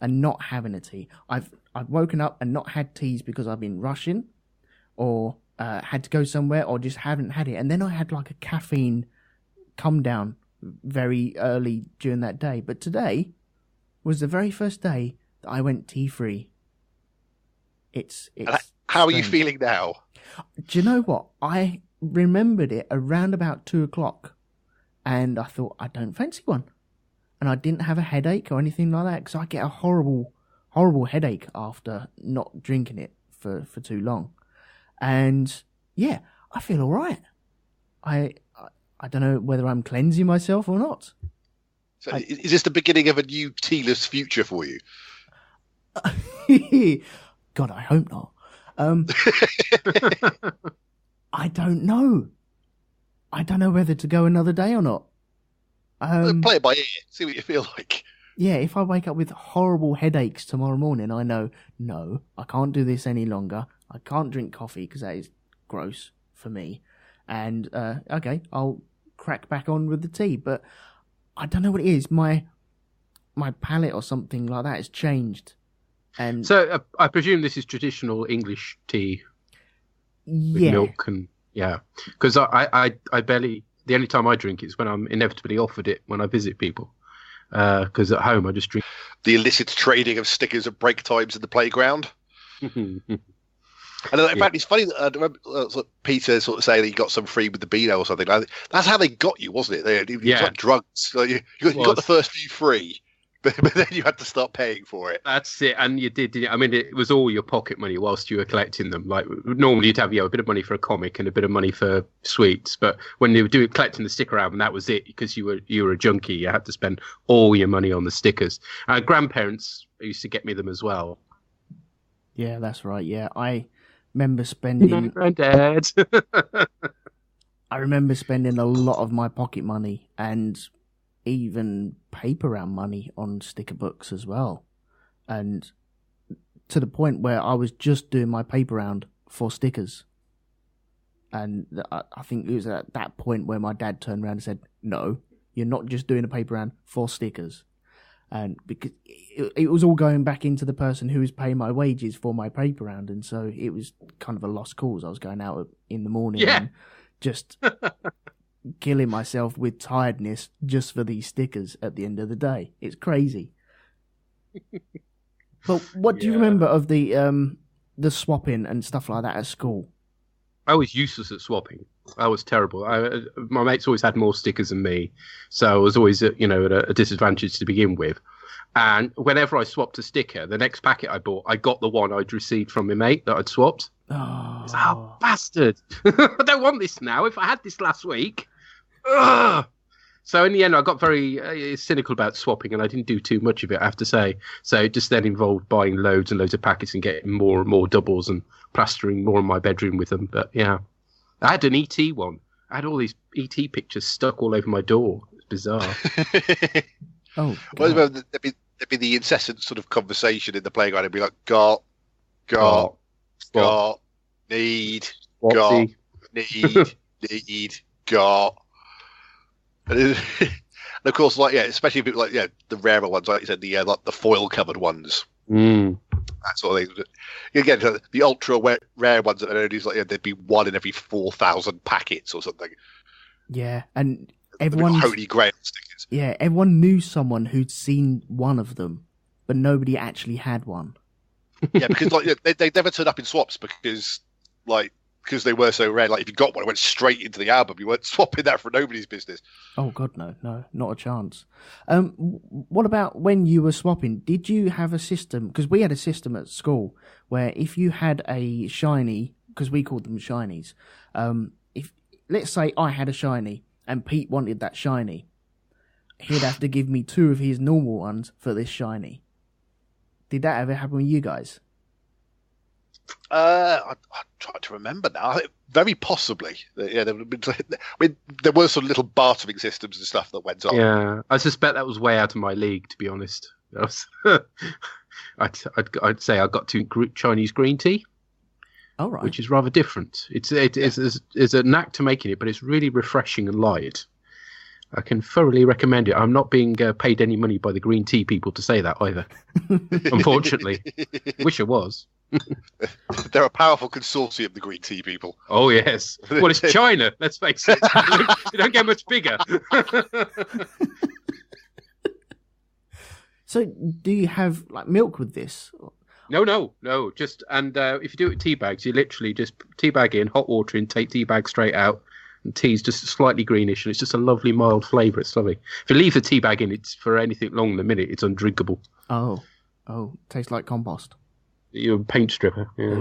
and not having a tea. I've woken up and not had teas because I've been rushing or had to go somewhere or just haven't had it. And then I had like a caffeine come down very early during that day. But today was the very first day that I went tea free. It's how are you feeling now? Do you know what? I remembered it around about 2:00, and I thought, I don't fancy one. And I didn't have a headache or anything like that, because I get a horrible horrible headache after not drinking it for too long. And yeah, I feel all right. I don't know whether I'm cleansing myself or not. So is this the beginning of a new tealess future for you? God, I hope not. I don't know. I don't know whether to go another day or not. Play it by ear. See what you feel like. Yeah, if I wake up with horrible headaches tomorrow morning, I know, no, I can't do this any longer. I can't drink coffee because that is gross for me. And, okay, I'll crack back on with the tea. But I don't know what it is. My palate or something like that has changed. And so I presume this is traditional English tea with milk and because I barely, the only time I drink is when I'm inevitably offered it when I visit people, because at home I just drink the illicit trading of stickers at break times in the playground. And in fact, it's funny that I remember Peter sort of saying that he got some free with the Beano or something. That's how they got you, wasn't it? It was like drugs. Like you got the first few free, but then you had to start paying for it. That's it, and you did. I mean, it was all your pocket money whilst you were collecting them. Like normally, you'd have a bit of money for a comic and a bit of money for sweets, but when you were collecting the sticker album, that was it because you were a junkie. You had to spend all your money on the stickers. Grandparents used to get me them as well. Yeah, that's right. Yeah, I remember spending. Granddad. I remember spending a lot of my pocket money and even paper round money on sticker books as well, and to the point where I was just doing my paper round for stickers. And I think it was at that point where my dad turned around and said, "No, you're not just doing a paper round for stickers." And because it was all going back into the person who was paying my wages for my paper round, and so it was kind of a lost cause. I was going out in the morning and just killing myself with tiredness just for these stickers at the end of the day. It's crazy. But what do you remember of the swapping and stuff like that at school? I was useless at swapping. I was terrible. My mates always had more stickers than me, so I was always at a disadvantage to begin with. And whenever I swapped a sticker, the next packet I bought, I got the one I'd received from my mate that I'd swapped. Oh, bastard! I don't want this now. If I had this last week. Ugh. So in the end, I got very cynical about swapping, and I didn't do too much of it, I have to say. So it just then involved buying loads and loads of packets and getting more and more doubles and plastering more in my bedroom with them. But yeah, I had an ET one. I had all these ET pictures stuck all over my door. It's bizarre. Well, there'd be the incessant sort of conversation in the playground. It'd be like, got, need, got. And of course, especially people the rarer ones, like you said, the foil covered ones, that sort of thing. Again, the ultra rare ones that are only there'd be one in every 4,000 packets or something. Yeah, and everyone holy grail stickers. Yeah, everyone knew someone who'd seen one of them, but nobody actually had one. Yeah, because they never turned up in swaps because they were so rare. Like if you got one, it went straight into the album. You weren't swapping that for nobody's business. Oh God, no, not a chance. What about when you were swapping? Did you have a system? Because we had a system at school where if you had a shiny, because we called them shinies. If let's say I had a shiny and Pete wanted that shiny, he'd have to give me 2 of his normal ones for this shiny. Did that ever happen with you guys? I'm trying to remember now. Very possibly. Yeah, there were sort of little bartering systems and stuff that went on. Yeah, I suspect that was way out of my league, to be honest. I'd say I got 2 Chinese green tea. Oh, right. Which is rather different. It's a knack to making it, but it's really refreshing and light. I can thoroughly recommend it. I'm not being paid any money by the green tea people to say that either. Unfortunately. Wish I was. They're a powerful consortium, the green tea people. Oh, yes. Well, it's China, let's face it. You don't get much bigger. So, do you have milk with this? No. Just if you do it with tea bags, you literally just tea bag in, hot water in, take tea bag straight out. And tea's just slightly greenish, and it's just a lovely mild flavour. It's lovely. If you leave the tea bag in, it's for anything long than a minute, it's undrinkable. Oh, Oh, tastes like compost. You're a paint stripper. Yeah.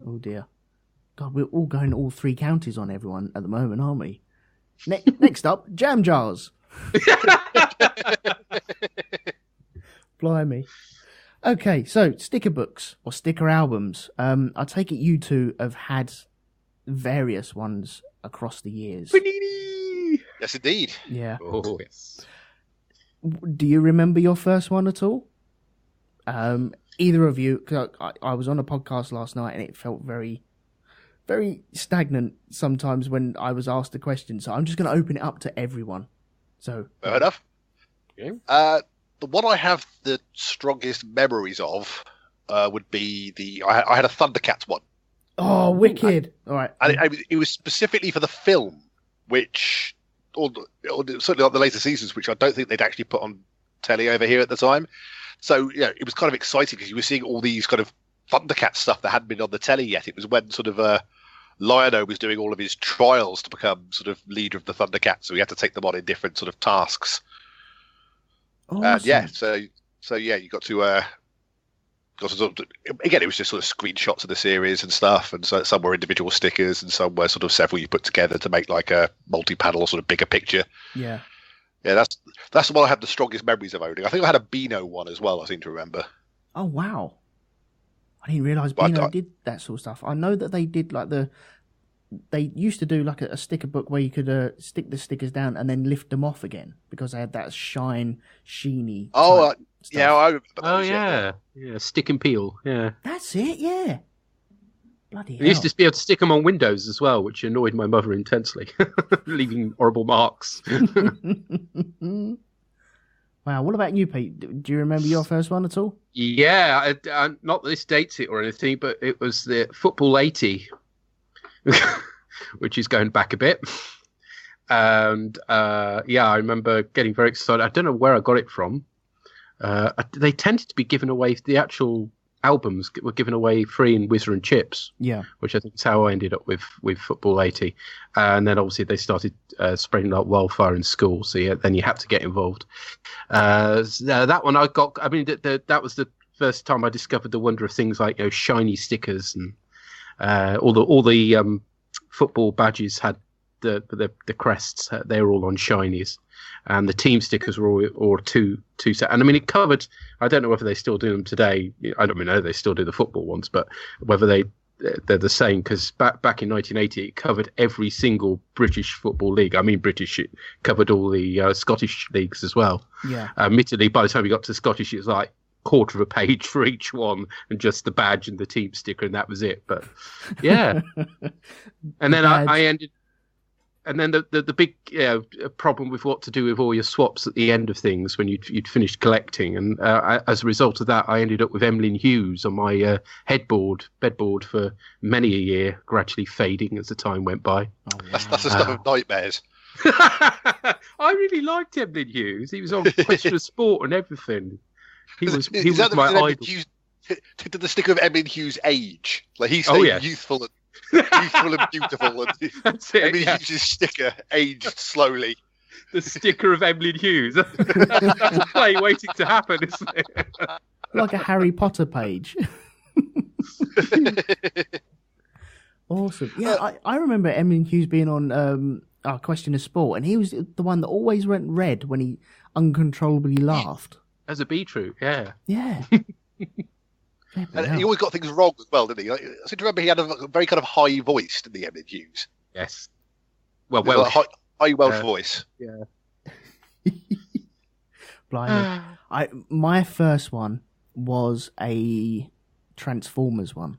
Oh dear. God, we're all going all 3 counties on everyone at the moment, aren't we? Next up, jam jars. Blimey. Okay, so sticker books or sticker albums. I take it you two have had various ones across the years. Panini! Yes, indeed. Yeah. Oh, yes. Do you remember your first one at all? Either of you? Cause I was on a podcast last night and it felt very, very stagnant sometimes when I was asked a question. So I'm just going to open it up to everyone. So Fair enough. Okay. The one I have the strongest memories of would be I had a Thundercats one. Oh, wicked! All right, And it was specifically for the film, which, or certainly not the later seasons, which I don't think they'd actually put on telly over here at the time. So, it was kind of exciting because you were seeing all these kind of Thundercats stuff that hadn't been on the telly yet. It was when sort of Lion-O was doing all of his trials to become sort of leader of the Thundercats, so he had to take them on in different sort of tasks. awesome. So you got to sort of, again, it was just sort of screenshots of the series and stuff, and so some were individual stickers and some were sort of several you put together to make like a multi-panel sort of bigger picture. Yeah. That's the one I have the strongest memories of owning. I think I had a Beano one as well, I seem to remember. Oh wow! I didn't realise But Beano did that sort of stuff. I know that they did like they used to do like a sticker book where you could stick the stickers down and then lift them off again because they had that sheeny. Oh, type stuff. yeah, I remember those. Oh, yeah. Stick and peel. Yeah. That's it. Yeah. Bloody hell! I used to be able to stick them on windows as well, which annoyed my mother intensely, leaving horrible marks. Wow. What about you, Pete? Do you remember your first one at all? Yeah, not that this dates it or anything, but it was the Football 80, which is going back a bit. And I remember getting very excited. I don't know where I got it from. They tended to be given away. The actual albums were given away free in Whizzer and Chips. Yeah. Which I think is how I ended up with Football 80. And then obviously they started spreading like wildfire in school. So then you had to get involved. That one I got. I mean, that was the first time I discovered the wonder of things like shiny stickers and all the football badges had the crests. They were all on shinies. And the team stickers were all two set. And I mean, it covered. I don't know whether they still do them today. I don't know they still do the football ones, but whether they're the same. Because back in 1980, it covered every single British football league. I mean, British. It covered all the Scottish leagues as well. Yeah. Admittedly, by the time we got to Scottish, it was like quarter of a page for each one, and just the badge and the team sticker, and that was it. But yeah. And then I ended. And then the big problem with what to do with all your swaps at the end of things when you'd finished collecting, and as a result of that, I ended up with Emlyn Hughes on my bedboard for many a year, gradually fading as the time went by. Oh, wow. That's the stuff of nightmares. I really liked Emlyn Hughes. He was on Question of Sport and everything. He was my idol. Did the sticker of Emlyn Hughes age? Like he's youthful and beautiful, and That's it, Emlyn Hughes' sticker aged slowly. The sticker of Emlyn Hughes. That's a play waiting to happen, isn't it? Like a Harry Potter page. Awesome. Yeah, I remember Emlyn Hughes being on Question of Sport, and he was the one that always went red when he uncontrollably laughed. As a beetroot, yeah. Yeah. And he always got things wrong as well, didn't he? I seem to remember he had a very kind of high voice, didn't he, Emlyn Hughes? Yes. Well, Welsh. High Welsh voice. Yeah. Blimey. My first one was a Transformers one.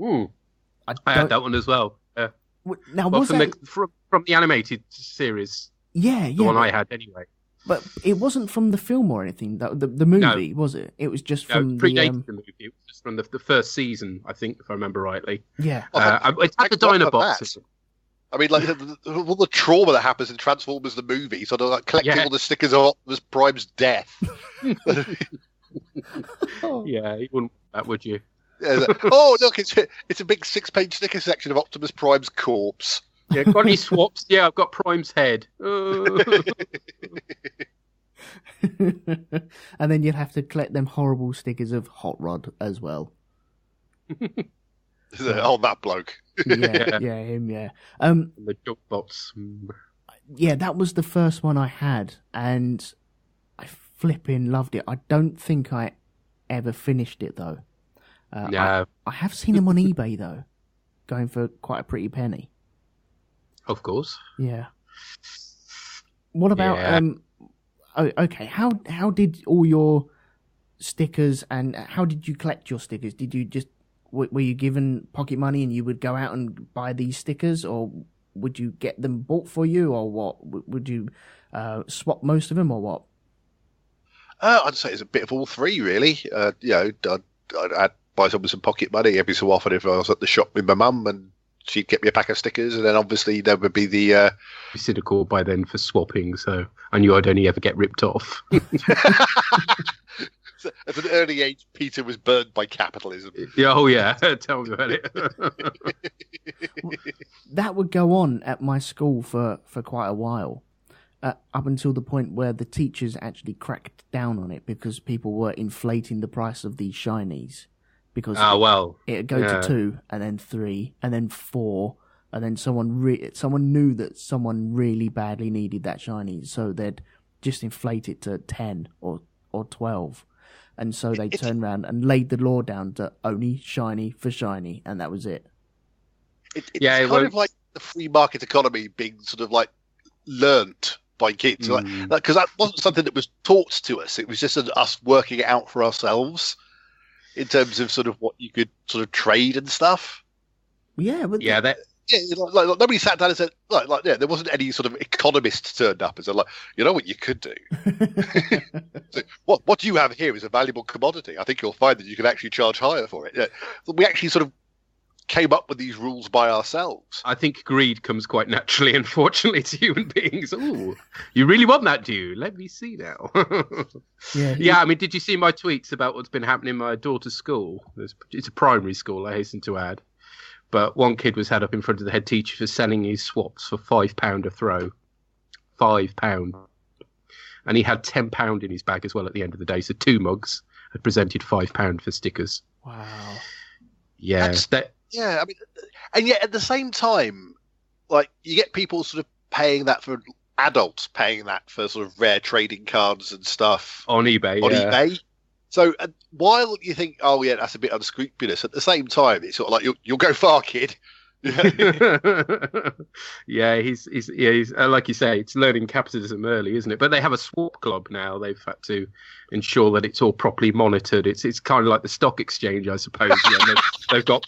I had that one as well. Now, was from that... from the animated series? Yeah. The one I had anyway. But it wasn't from the film or anything. The movie, No. was it? It was just from predated the movie. It was just from the first season, I think, if I remember rightly. Yeah. It had the Dinobots. I mean, like all the trauma that happens in Transformers the movie, sort of like collecting all the stickers of Optimus Prime's death. Yeah, you wouldn't want that, would you? Yeah, oh, look, it's a big 6-page sticker section of Optimus Prime's corpse. Yeah, got any swaps? Yeah, I've got Prime's head. And then you'd have to collect them horrible stickers of Hot Rod as well. Oh, that bloke. Yeah, him, yeah. The jukebox. Yeah, that was the first one I had, and I flipping loved it. I don't think I ever finished it, though. No. I have seen them on eBay, though, going for quite a pretty penny. Of course. Yeah. What about... Yeah. Okay, how did all your stickers, and how did you collect your stickers? Did you just... Were you given pocket money and you would go out and buy these stickers, or would you get them bought for you, or what? Would you swap most of them, or what? I'd say it's a bit of all three, really. I'd buy some with some pocket money every so often if I was at the shop with my mum, and she'd get me a pack of stickers, and then obviously there would be the... Be cynical by then for swapping, so I knew I'd only ever get ripped off. At an early age, Peter was burned by capitalism. Yeah, oh yeah, tell me about it. That would go on at my school for quite a while, up until the point where the teachers actually cracked down on it because people were inflating the price of these shinies. Because it'd go to 2, and then 3, and then 4, and then someone knew that someone really badly needed that shiny, so they'd just inflate it to 10 or 12. And so they turned around and laid the law down to only shiny for shiny, and that was it. It's kind of like the free market economy being sort of like learnt by kids. Because that wasn't something that was taught to us. It was just us working it out for ourselves in terms of sort of what you could sort of trade and stuff. Yeah, but like nobody sat down and said, there wasn't any sort of economist turned up and said, you know what you could do? So, what you have here is a valuable commodity. I think you'll find that you can actually charge higher for it. Yeah. We actually sort of came up with these rules by ourselves. I think greed comes quite naturally, unfortunately, to human beings. Ooh, you really want that, do you? Let me see now. Yeah, I mean, did you see my tweets about what's been happening in my daughter's school? It's a primary school, I hasten to add. But one kid was had up in front of the head teacher for selling his swaps for £5 a throw. £5. And he had £10 in his bag as well at the end of the day. So 2 mugs had presented £5 for stickers. Wow. Yeah. Yeah, I mean, and yet at the same time, like, you get people sort of paying that for adults, paying that for sort of rare trading cards and stuff. On eBay, So while you think, oh yeah, that's a bit unscrupulous, at the same time, it's sort of like you'll go far, kid. Yeah, he's like you say, it's learning capitalism early, isn't it? But they have a swap club now. They've had to ensure that it's all properly monitored. It's kind of like the stock exchange, I suppose. Yeah, they've got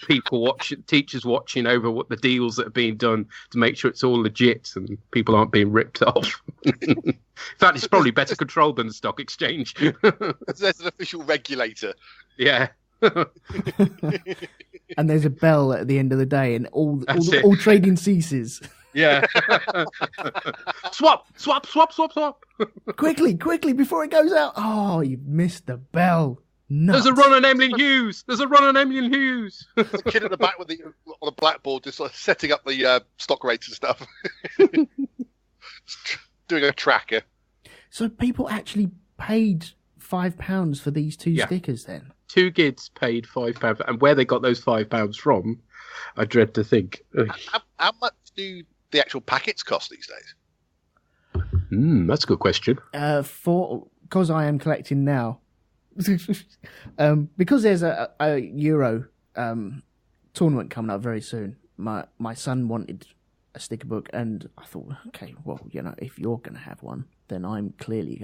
teachers watching over what the deals that are being done to make sure it's all legit and people aren't being ripped off. In fact, it's probably better controlled than the stock exchange. There's an official regulator. Yeah. And there's a bell at the end of the day, and all trading ceases. Yeah. Swap. Quickly, before it goes out. Oh, you've missed the bell. Nuts. There's a run on Emlyn Hughes. There's a kid at the back on the blackboard just like setting up the stock rates and stuff. Doing a tracker. So people actually paid £5 for these 2 stickers then? 2 kids paid £5, and where they got those £5 from, I dread to think. How much do the actual packets cost these days? That's a good question. Because I am collecting now, because there's a Euro tournament coming up very soon. My son wanted a sticker book, and I thought, okay, well, if you're going to have one, then I'm clearly going